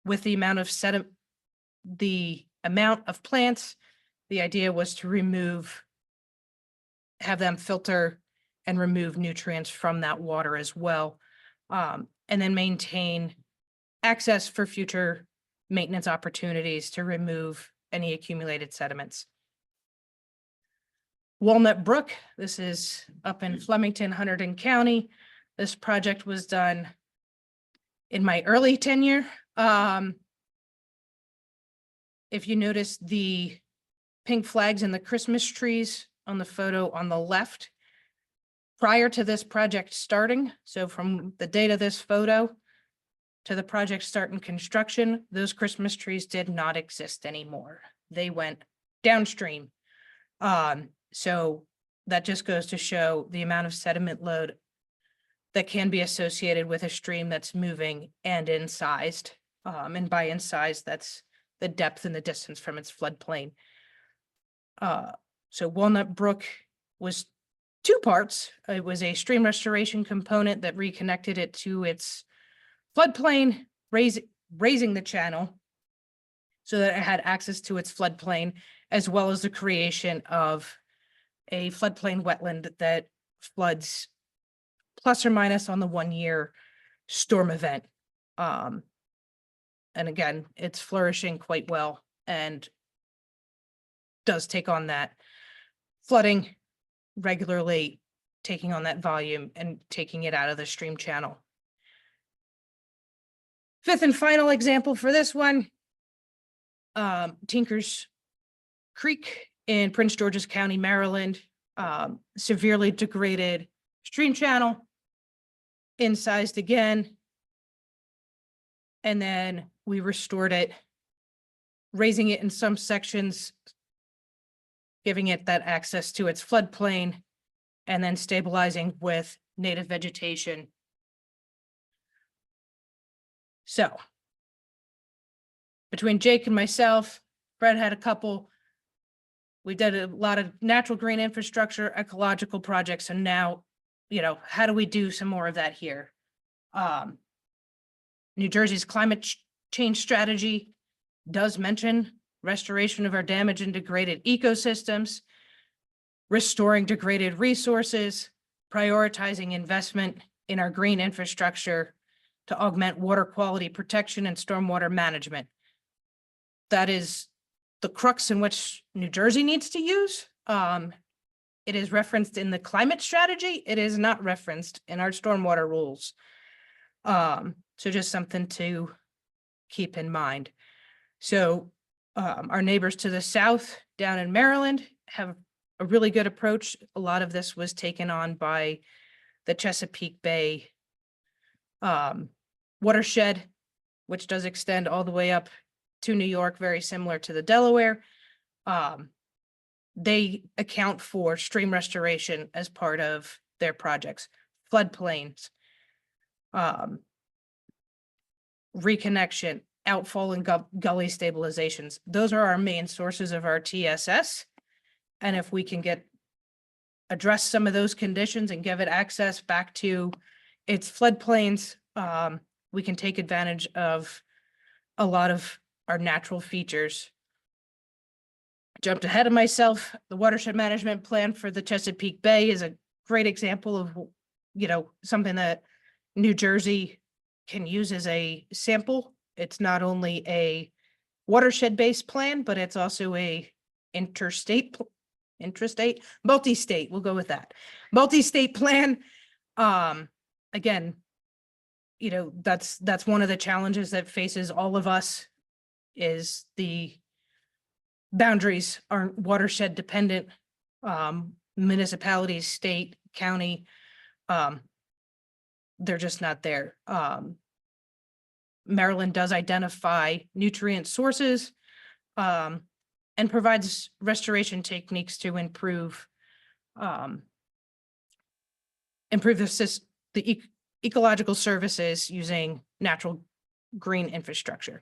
S4: With the amount of plants, the idea was to have them filter and remove nutrients from that water as well. And then maintain access for future maintenance opportunities to remove any accumulated sediments. Walnut Brook, this is up in Flemington, Hunterdon County. This project was done in my early tenure. If you notice the pink flags and the Christmas trees on the photo on the left, prior to this project starting, so from the date of this photo to the project start and construction, those Christmas trees did not exist anymore. They went downstream. So that just goes to show the amount of sediment load that can be associated with a stream that's moving and incised. And by incised, that's the depth and the distance from its floodplain. So Walnut Brook was 2 parts. It was a stream restoration component that reconnected it to its floodplain, raising the channel so that it had access to its floodplain, as well as the creation of a floodplain wetland that floods plus or minus on the 1 year storm event. And again, it's flourishing quite well and does take on that flooding regularly, taking on that volume and taking it out of the stream channel. Fifth and final example for this one, Tinker's Creek in Prince George's County, Maryland, severely degraded stream channel, incised again. And then we restored it, raising it in some sections, giving it that access to its floodplain, and then stabilizing with native vegetation. So between Jake and myself, Fred had a couple. We did a lot of natural green infrastructure, ecological projects, and now, how do we do some more of that here? New Jersey's climate change strategy does mention restoration of our damaged and degraded ecosystems, restoring degraded resources, prioritizing investment in our green infrastructure to augment water quality protection and stormwater management. That is the crux in which New Jersey needs to use. It is referenced in the climate strategy. It is not referenced in our stormwater rules. So just something to keep in mind. So our neighbors to the south down in Maryland have a really good approach. A lot of this was taken on by the Chesapeake Bay watershed, which does extend all the way up to New York, very similar to the Delaware. They account for stream restoration as part of their projects, floodplains, reconnection, outfall and gully stabilizations. Those are our main sources of our TSS. And if we can address some of those conditions and give it access back to its floodplains, we can take advantage of a lot of our natural features. Jumped ahead of myself. The watershed management plan for the Chesapeake Bay is a great example of, something that New Jersey can use as a sample. It's not only a watershed-based plan, but it's also a multi-state, we'll go with that. Multi-state plan. Again, that's one of the challenges that faces all of us, is the boundaries aren't watershed dependent. Municipalities, state, county, they're just not there. Maryland does identify nutrient sources and provides restoration techniques to improve the ecological services using natural green infrastructure.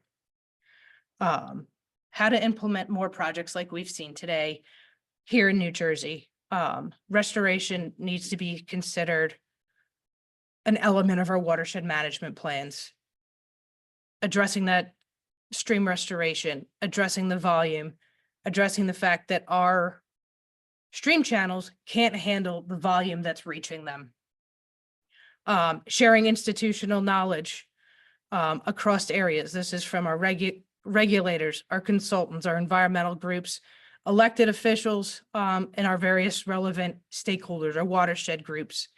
S4: How to implement more projects like we've seen today here in New Jersey. Restoration needs to be considered an element of our watershed management plans. Addressing that stream restoration, addressing the volume, addressing the fact that our stream channels can't handle the volume that's reaching them. Sharing institutional knowledge across areas. This is from our regulators, our consultants, our environmental groups, elected officials, and our various relevant stakeholders, our watershed groups.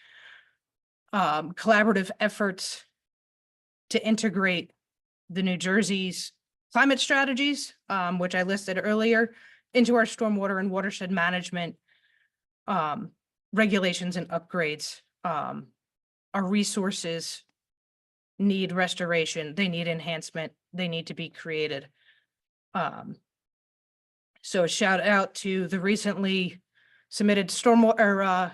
S4: Collaborative efforts to integrate the New Jersey's climate strategies, which I listed earlier, into our stormwater and watershed management regulations and upgrades. Our resources need restoration, they need enhancement, they need to be created. So a shout out to the recently submitted stormwater,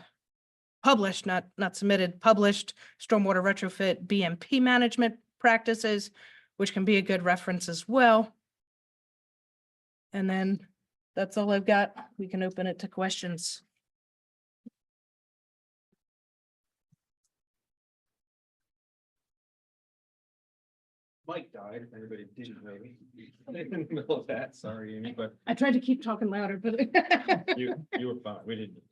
S4: published stormwater retrofit BMP management practices, which can be a good reference as well. And then that's all I've got. We can open it to questions.
S1: Mike died, if anybody didn't know. In the middle of that, sorry, Amy, but
S4: I tried to keep talking louder, but
S1: you were fine, we didn't.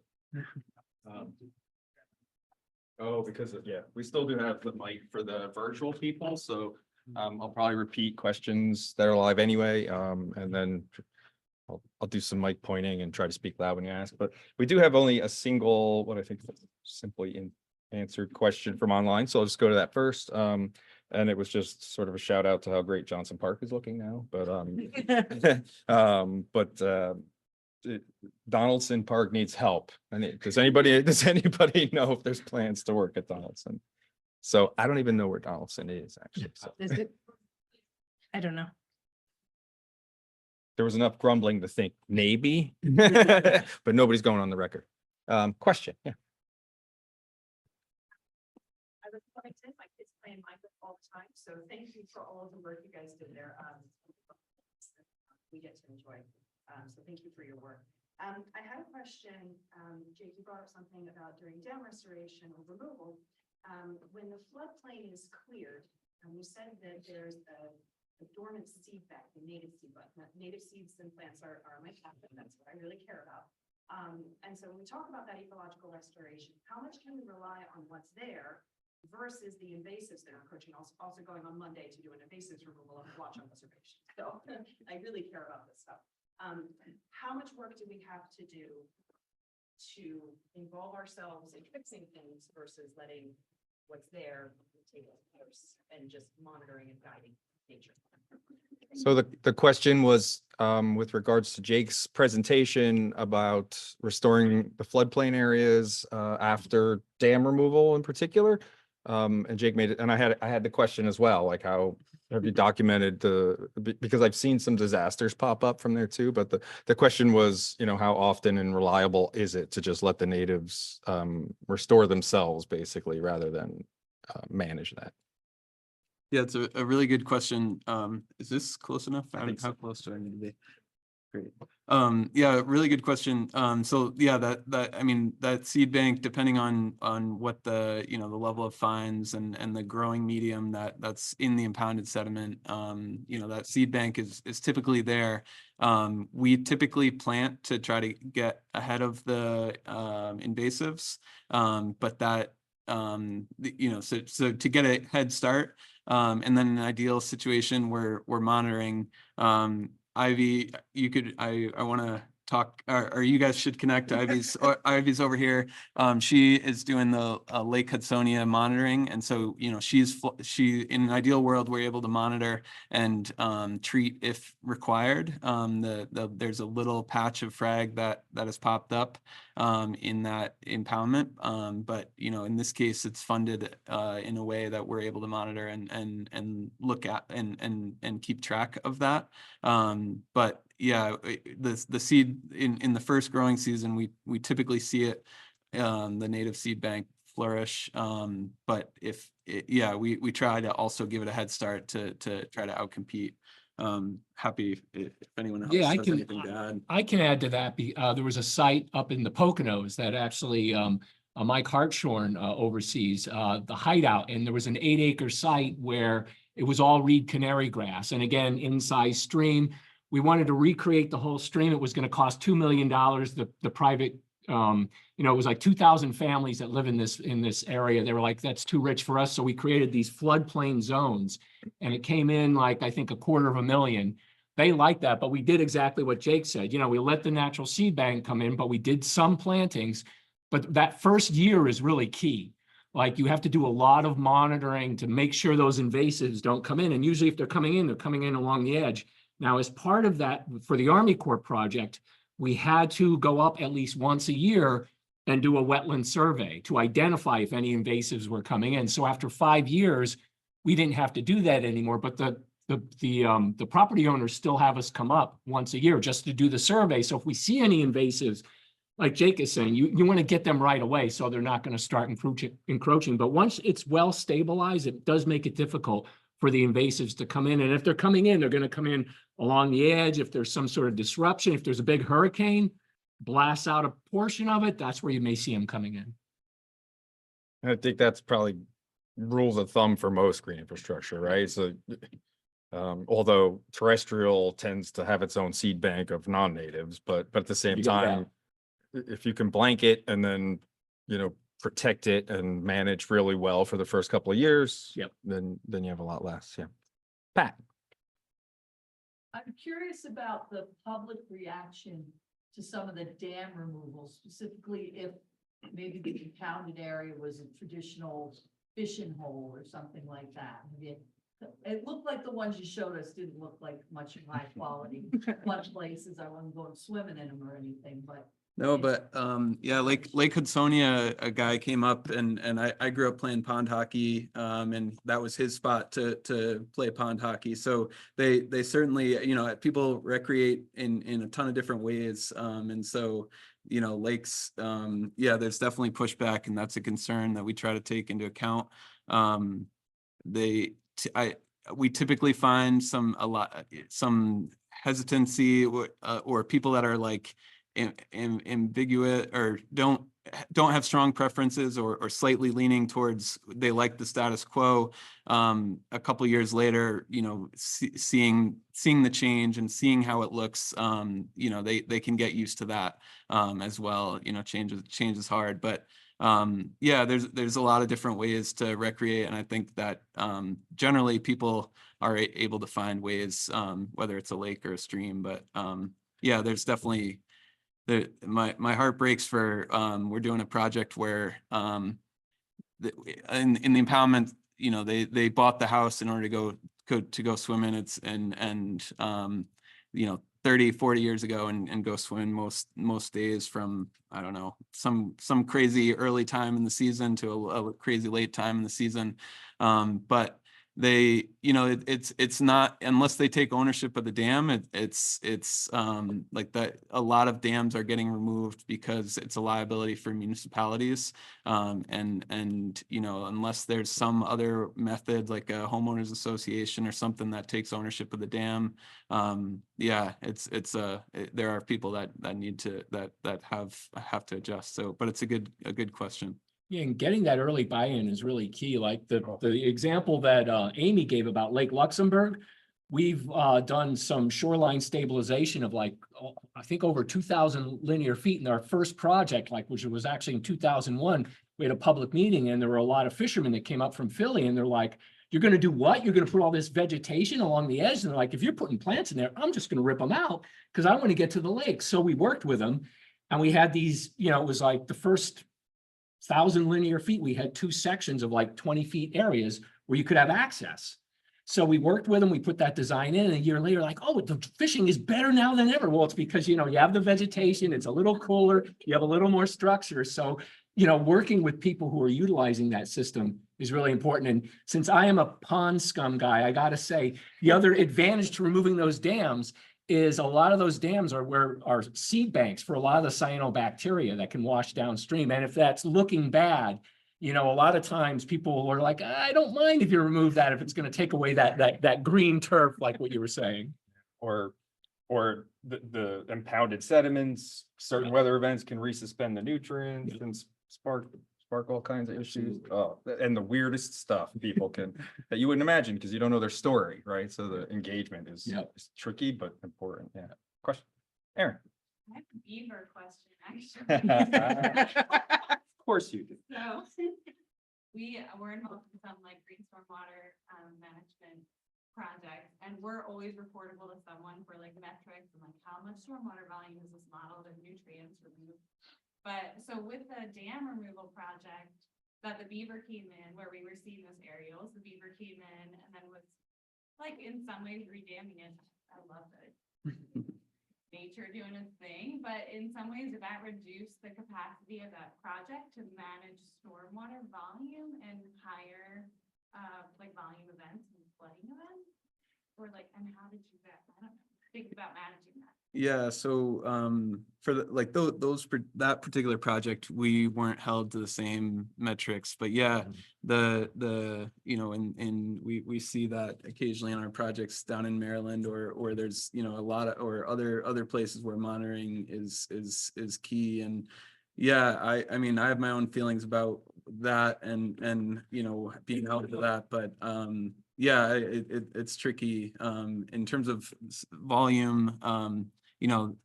S1: Oh, because yeah, we still do have the mic for the virtual people, so I'll probably repeat questions that are live anyway, and then I'll do some mic pointing and try to speak loud when you ask, but we do have only a single, what I think simply answered question from online, so I'll just go to that first. And it was just sort of a shout out to how great Johnson Park is looking now, but Donaldson Park needs help. And does anybody know if there's plans to work at Donaldson? So I don't even know where Donaldson is actually. So
S4: Is it? I don't know.
S1: there was enough grumbling to think maybe, but nobody's going on the record. Question, yeah.
S5: I was Covington, my kids play in Minecraft all the time, so thank you for all of the work you guys did there. We get to enjoy, so thank you for your work. I had a question, Jake, you brought up something about during dam restoration or removal. When the floodplain is cleared, you said that there's a dormant seed bank, the native seed bank. Native seeds and plants are my passion, that's what I really care about. And so when we talk about that ecological restoration, how much can we rely on what's there versus the invasives that are encroaching? Also going on Monday to do an invasives removal of watch on reservation. So I really care about this stuff. How much work do we have to do to involve ourselves in fixing things versus letting what's there take course and just monitoring and guiding nature?
S1: So the question was with regards to Jake's presentation about restoring the floodplain areas after dam removal in particular. And Jake made it, and I had the question as well, like how have you documented because I've seen some disasters pop up from there too, but the question was, you know, how often and reliable is it to just let the natives restore themselves basically rather than manage that?
S3: Yeah, it's a really good question. Is this close enough?
S1: I think so.
S3: How close do I need to be? Great. Yeah, really good question. So yeah, that I mean, that seed bank, depending on what the, you know, the level of fines and the growing medium that's in the impounded sediment, you know, that seed bank is typically there. We typically plant to try to get ahead of the invasives, but that you know, so to get a head start, and then an ideal situation where we're monitoring, Ivy, you could, I want to talk, or you guys should connect. Ivy's over here. She is doing the Lake Hudsonia monitoring. And so, you know, she in an ideal world, we're able to monitor and treat if required. There's a little patch of frag that has popped up in that impoundment. But, you know, in this case, it's funded in a way that we're able to monitor and look at and keep track of that. But yeah, the seed in the first growing season, we typically see it, the native seed bank flourish. But if yeah, we try to also give it a head start to try to outcompete. Happy if anyone else has anything to add.
S2: I can add to that. There was a site up in the Poconos that actually Mike Hartshorn oversees the hideout, and there was an 8-acre site where it was all reed canary grass, and again, inside stream. We wanted to recreate the whole stream. It was going to cost $2 million. The private, you know, it was like 2,000 families that live in this area. They were like, that's too rich for us. So we created these floodplain zones, and it came in like, I think, $250,000. They liked that, but we did exactly what Jake said. You know, we let the natural seed bank come in, but we did some plantings. But that first year is really key. Like you have to do a lot of monitoring to make sure those invasives don't come in. And usually if they're coming in along the edge. Now, as part of that, for the Army Corps project, we had to go up at least once a year and do a wetland survey to identify if any invasives were coming in. So after 5 years, we didn't have to do that anymore. But the property owners still have us come up once a year just to do the survey. So if we see any invasives, like Jake is saying, you want to get them right away so they're not going to start encroaching. But once it's well stabilized, it does make it difficult for the invasives to come in. And if they're coming in, they're going to come in along the edge. If there's some sort of disruption, if there's a big hurricane, blasts out a portion of it, that's where you may see them coming in.
S1: I think that's probably rules of thumb for most green infrastructure, right? So although terrestrial tends to have its own seed bank of non-natives, but at the same time, if you can blanket and then, you know, protect it and manage really well for the first couple of years.
S2: Yep.
S1: Then you have a lot less. Yeah. Pat.
S6: I'm curious about the public reaction to some of the dam removals, specifically if maybe the impounded area was a traditional fishing hole or something like that. Maybe it looked like the ones you showed us didn't look like much high quality, much places. I wasn't going swimming in them or anything, but
S3: No, but yeah, Lake Hudsonia, a guy came up and I grew up playing pond hockey, and that was his spot to play pond hockey. So they certainly, you know, people recreate in a ton of different ways. And so, you know, lakes, yeah, there's definitely pushback, and that's a concern that we try to take into account. We typically find some hesitancy or people that are like ambiguous or don't have strong preferences or slightly leaning towards they like the status quo. A couple years later, you know, seeing the change and seeing how it looks, you know, they can get used to that as well. You know, change is hard, but yeah, there's a lot of different ways to recreate, and I think that generally people are able to find ways, whether it's a lake or a stream. But yeah, there's definitely my heart breaks for we're doing a project where in the impoundment, you know, they bought the house in order to go swim in it, and you know, 30-40 years ago and go swim most days from, I don't know, some crazy early time in the season to a crazy late time in the season. But they, you know, it's not, unless they take ownership of the dam, it's like that. A lot of dams are getting removed because it's a liability for municipalities. And you know, unless there's some other method like a homeowners association or something that takes ownership of the dam, yeah, there are people that need to have to adjust. So, but it's a good question.
S2: Yeah, and getting that early buy-in is really key. Like the example that Amy gave about Lake Luxembourg, we've done some shoreline stabilization of like, I think over 2,000 linear feet in our first project, like which was actually in 2001. We had a public meeting and there were a lot of fishermen that came up from Philly, and they're like, "You're going to do what? You're going to put all this vegetation along the edge?" And they're like, "If you're putting plants in there, I'm just going to rip them out because I want to get to the lake." So we worked with them, and we had these, you know, it was like the first 1,000 linear feet, we had 2 sections of like 20 feet areas where you could have access. So we worked with them, we put that design in, and a year later, like, "Oh, the fishing is better now than ever." Well, it's because, you know, you have the vegetation, it's a little cooler, you have a little more structure. So, you know, working with people who are utilizing that system is really important. And since I am a pond scum guy, I got to say, the other advantage to removing those dams is a lot of those dams are seed banks for a lot of the cyanobacteria that can wash downstream. And if that's looking bad, you know, a lot of times people are like, "I don't mind if you remove that if it's going to take away that green turf," like what you were saying.
S7: Or the impounded sediments, certain weather events can resuspend the nutrients and spark all kinds of issues. Oh, and the weirdest stuff people can that you wouldn't imagine because you don't know their story, right? So the engagement is tricky but important. Yeah. Question, Aaron.
S5: I have a beaver question, actually.
S7: Of course you do.
S5: So we're involved in some like green stormwater management projects, and we're always reportable to someone for like metrics and like how much stormwater volume is this modeled and nutrients removed. But so with the dam removal project that the beaver came in, where we were seeing those aerials, the beaver came in and then was like in some ways redamming it. I love it. Nature doing its thing, but in some ways did that reduce the capacity of that project to manage stormwater volume and higher like volume events and flooding events? Or like, and how did you think about managing that?
S3: Yeah, so for that particular project, we weren't held to the same metrics, but yeah, the you know, and we see that occasionally on our projects down in Maryland or there's, you know, a lot of or other places where monitoring is key. And yeah, I mean I have my own feelings about that and you know, being held to that, but yeah, it's tricky in terms of volume. You know,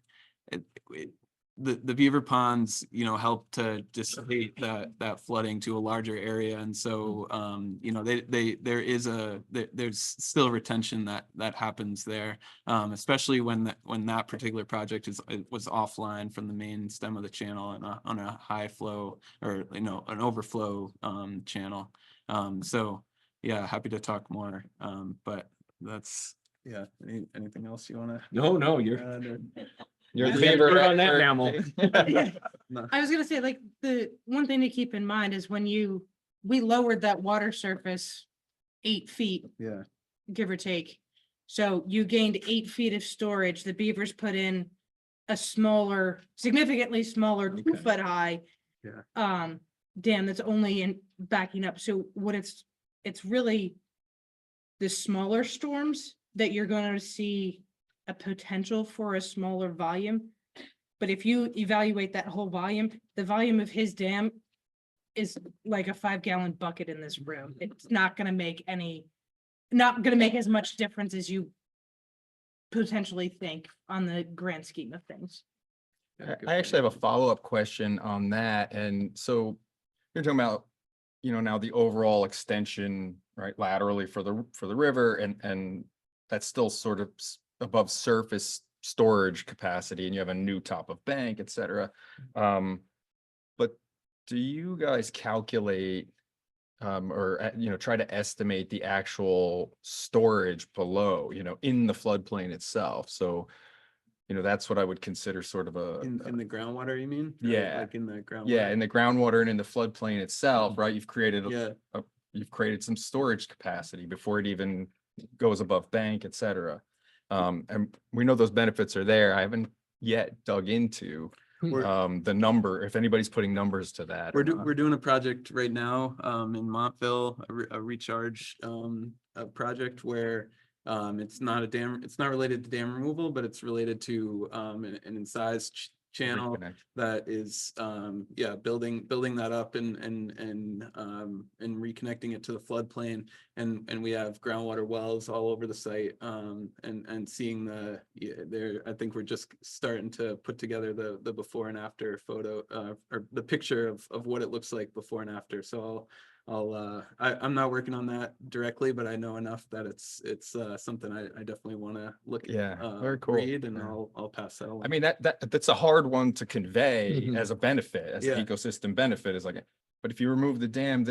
S3: the beaver ponds, you know, help to dissipate that flooding to a larger area. And so, you know, there's still retention that happens there. Especially when that particular project was offline from the main stem of the channel and on a high flow or, you know, an overflow channel. So yeah, happy to talk more. But that's, yeah, anything else you want to?
S2: No, you're.
S1: You're the
S2: Yeah,
S1: beaver
S2: you're on that
S1: expert.
S2: mammal.
S3: No.
S4: I was gonna say, like, the one thing to keep in mind is when we lowered that water surface 8 feet,
S3: Yeah.
S4: give or take. So you gained 8 feet of storage. The beavers put in a smaller, significantly smaller, 2
S3: Okay.
S4: foot high.
S3: Yeah.
S4: Dam that's only in backing up. So what it's really the smaller storms that you're gonna see a potential for a smaller volume. But if you evaluate that whole volume, the volume of his dam is like a 5-gallon bucket in this room. It's not gonna make as much difference as you potentially think on the grand scheme of things.
S1: I actually have a follow-up question on that. And so you're talking about, you know, now the overall extension, right, laterally for the river, and that's still sort of above surface storage capacity, and you have a new top of bank, et cetera. But do you guys calculate or you know, try to estimate the actual storage below, you know, in the floodplain itself? So, you know, that's what I would consider sort of
S3: In the groundwater, you mean? Or
S1: Yeah.
S3: Like in the groundwater?
S1: yeah, in the groundwater and in the floodplain itself, right? You've created
S3: Yeah.
S1: you've created some storage capacity before it even goes above bank, et cetera. And we know those benefits are there. I haven't yet dug into
S3: We're-
S1: the number, if anybody's putting numbers to that. or not.
S3: We're doing a project right now in Montville, a recharge a project where it's not related to dam removal, but it's related to an incised channel
S1: Reconnect.
S3: that is building that up and reconnecting it to the floodplain, and we have groundwater wells all over the site, and seeing there. I think we're just starting to put together the before and after photo or the picture of what it looks like before and after. So I'm not working on that directly, but I know enough that it's something I definitely want to look at.
S1: Yeah, very cool.
S3: Read, and
S1: Yeah.
S3: I'll pass that along.
S1: I mean, that's a hard one to convey
S2: Mhm.
S1: as a benefit, as an
S3: Yeah.
S1: ecosystem benefit, is like, but if you remove the dam,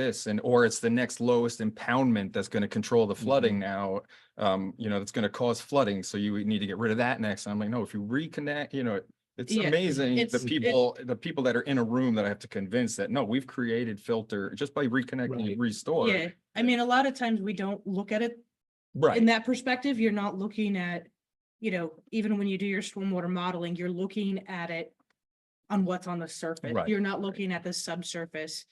S1: or it's the next lowest impoundment that's going to control the flooding now, you know, that's going to cause flooding. So you need to get rid of that next. And I'm like, no, if you reconnect, you know, it's
S4: Yeah,
S1: amazing. The
S4: it's-
S1: people that are in a room that I have to convince that, no, we've created filter just by reconnecting
S2: Right.
S1: and restore.
S4: Yeah, I mean, a lot of times we don't look at it
S1: Right.
S4: in that perspective. You're not looking at, you know, even when you do your stormwater modeling, you're looking at it on what's on the surface.
S1: Right.
S4: You're not looking at the subsurface.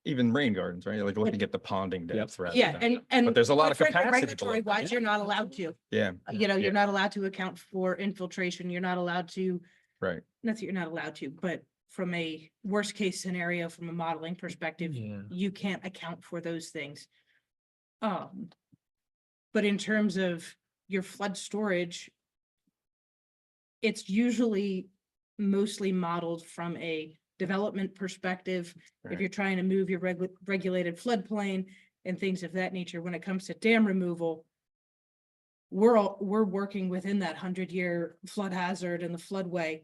S1: Even rain gardens, right? Like looking at the ponding depth. rather
S4: Yeah,
S1: than-
S4: and.
S1: But there's a lot of
S4: quite frankly,
S1: capacity below.
S4: Regulatory wise, you're not allowed to.
S1: Yeah,
S4: You know,
S1: Yeah.
S4: you're not allowed to account for infiltration. You're not allowed to,
S1: right.
S4: not that you're not allowed to, but from a worst case scenario, from a modeling perspective,
S2: Yeah.
S4: you can't account for those things. But in terms of your flood storage, it's usually mostly modeled from a development perspective. If
S1: Right.
S4: you're trying to move your regulated floodplain and things of that nature, when it comes to dam removal, we're working within that 100-year flood hazard and the floodway,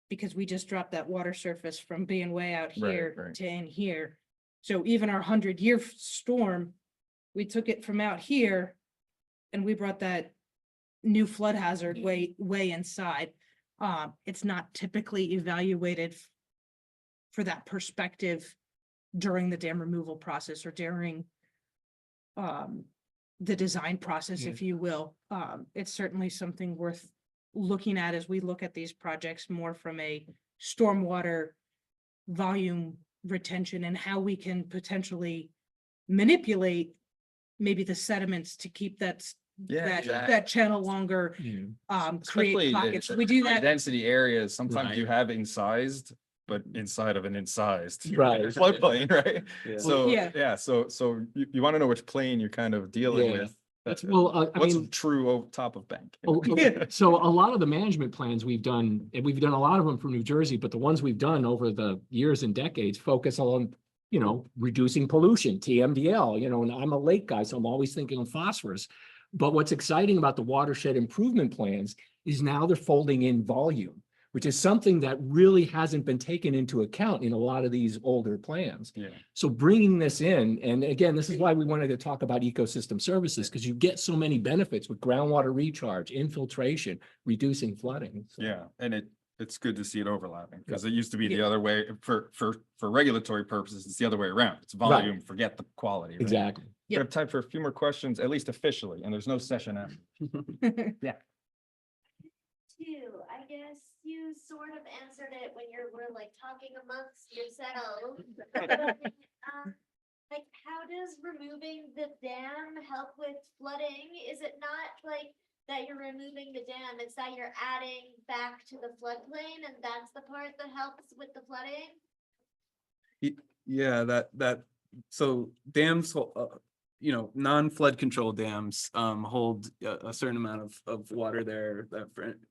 S4: because we just dropped that water surface from being way out
S1: Right,
S4: here
S1: right.
S4: to in here. So even our 100-year storm, we took it from out here and we brought that new flood hazard way inside. It's not typically evaluated for that perspective during the dam removal process or during the design process,
S2: Yeah.
S4: if you will. It's certainly something worth looking at as we look at these projects more from a stormwater volume retention and how we can potentially manipulate maybe the sediments to keep that that channel longer, create
S1: Especially
S4: pockets. We do that.
S1: Density areas, sometimes
S2: Right.
S1: you have incised, but inside of an incised.
S2: Right.
S1: Floodplain, right?
S3: Yeah.
S1: So,
S4: Yeah.
S1: yeah, so you want to know which plane you're kind of dealing
S2: Yeah.
S1: with.
S2: Well, I
S7: What's
S2: mean,
S7: true over top of bank?
S2: so a lot of the management plans we've done, and we've done a lot of them from New Jersey, but the ones we've done over the years and decades focus on, reducing pollution, TMDL, and I'm a lake guy, so I'm always thinking of phosphorus. But what's exciting about the watershed improvement plans is now they're folding in volume, which is something that really hasn't been taken into account in a lot of these older plans.
S7: Yeah.
S2: So bringing this in, and again, this is why we wanted to talk about ecosystem services, because you get so many benefits with groundwater recharge, infiltration, reducing flooding. So-
S7: Yeah, and it's good to see it overlapping, because it used to be the other way, for regulatory purposes, it's the other way around. It's volume, forget the quality. right?
S2: Exactly.
S7: We have time for a few more questions, at least officially, and there's no session after.
S8: Too. I guess you sort of answered it when we're like talking amongst yourselves. Like, how does removing the dam help with flooding? Is it not like that you're removing the dam, it's that you're adding back to the floodplain, and that's the part that helps with the flooding?
S3: Yeah, so dams, non-flood control dams hold a certain amount of water there that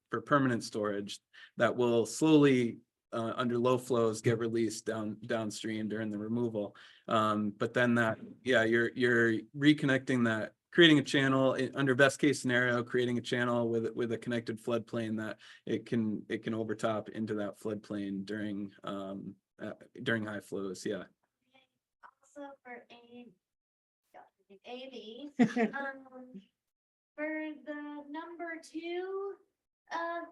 S3: for permanent storage that will slowly under low flows get released downstream during the removal. But then you're reconnecting that, creating a channel under best case scenario, creating a channel with a connected floodplain that it can overtop into that floodplain during high flows. Yeah.
S8: Also for Amy, for the number 2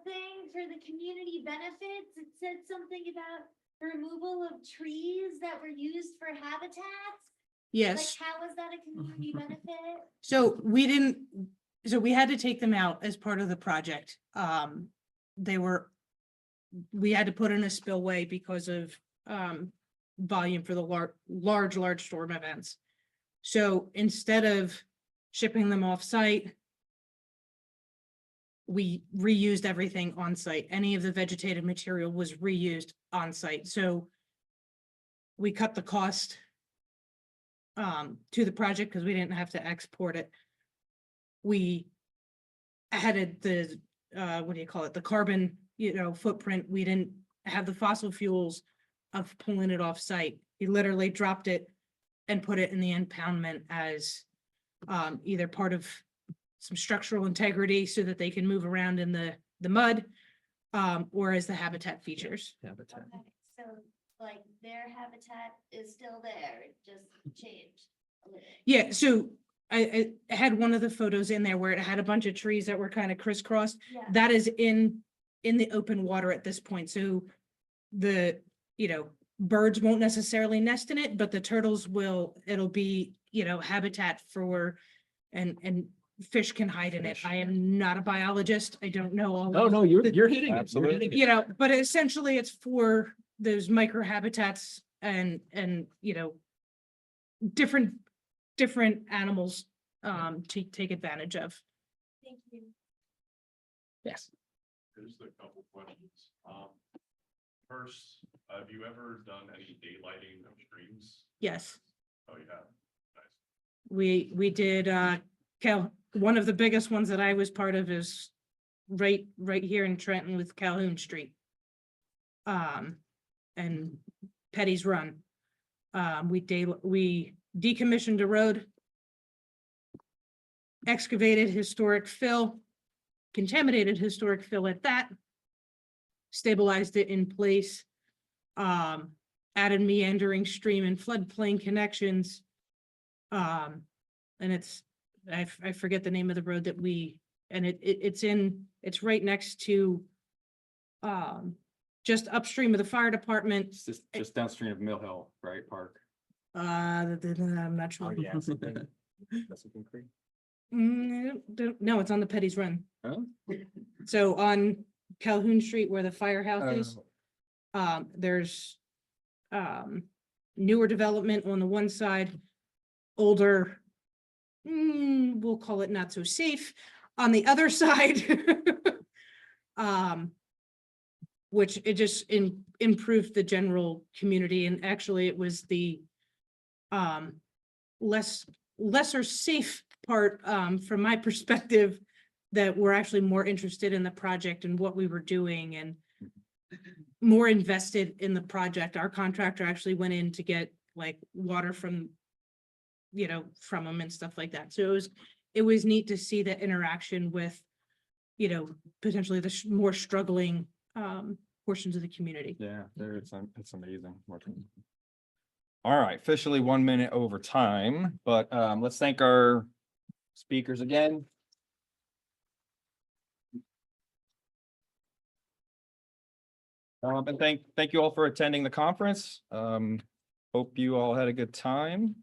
S8: thing for the community benefits, it said something about removal of trees that were used for habitats. Like,
S4: Yes,
S8: how is that a community benefit?
S4: so we had to take them out as part of the project. We had to put in a spillway because of volume for the large storm events. So instead of shipping them off site, we reused everything on site. Any of the vegetated material was reused on site. So we cut the cost to the project because we didn't have to export it. We added the the carbon, footprint. We didn't have the fossil fuels of pulling it off site. We literally dropped it and put it in the impoundment as either part of some structural integrity so that they can move around in the mud, or as the habitat features.
S2: Habitat.
S8: Okay, so like their habitat is still there, it just changed a little.
S4: Yeah, so I had one of the photos in there where it had a bunch of trees that were kind of crisscrossed.
S8: Yeah.
S4: That is in the open water at this point, so the, birds won't necessarily nest in it, but the turtles will. It'll be, habitat for, and fish can hide in it. I am not a biologist. I don't know all.
S2: No, you're hitting it. You're
S7: Absolutely.
S2: hitting it.
S4: But essentially it's for those micro habitats and different animals to take advantage of.
S8: Thank you.
S2: Yes.
S9: Just a couple questions. First, have you ever done any daylighting of streams?
S4: Yes,
S9: Oh, you have. Nice.
S4: we did, one of the biggest ones that I was part of is right here in Trenton with Calhoun Street. And Petty's Run. We decommissioned a road, excavated historic fill, contaminated historic fill at that, stabilized it in place, added meandering stream and floodplain connections. And I forget the name of the road that it's right next to, just upstream of the fire department.
S7: It's just downstream of Mill Hill, right, Park?
S4: I'm not sure.
S7: Lexington Creek.
S4: No, it's on the Petty's Run.
S7: Oh.
S4: So on Calhoun Street where the firehouse is, there's newer development on the one side, older, we'll call it not so safe on the other side. Which it just improved the general community, and actually it was the lesser safe part, from my perspective, that we're actually more interested in the project and what we were doing and more invested in the project. Our contractor actually went in to get like water from, from them and stuff like that. So it was neat to see that interaction with, potentially the more struggling portions of the community.
S1: Yeah, it's amazing. All right, officially 1 minute over time, but let's thank our speakers again. And thank you all for attending the conference. Hope you all had a good time.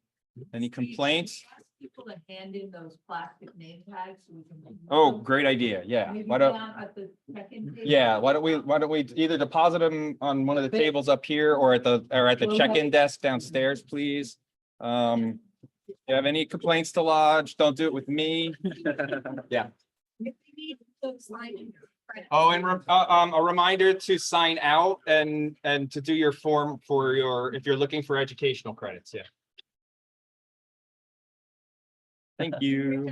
S1: Any complaints?
S6: Ask people to hand in those plastic name tags so we can.
S1: Oh, great idea. Yeah.
S6: Maybe
S1: Why don't,
S6: down at the check-in table.
S1: yeah, why don't we either deposit them on one of the tables up here or at the check-in desk downstairs, please? You have any complaints to lodge? Don't do it with me. Yeah. Oh, and a reminder to sign out and to do your form for if you're looking for educational credits. Yeah. Thank you.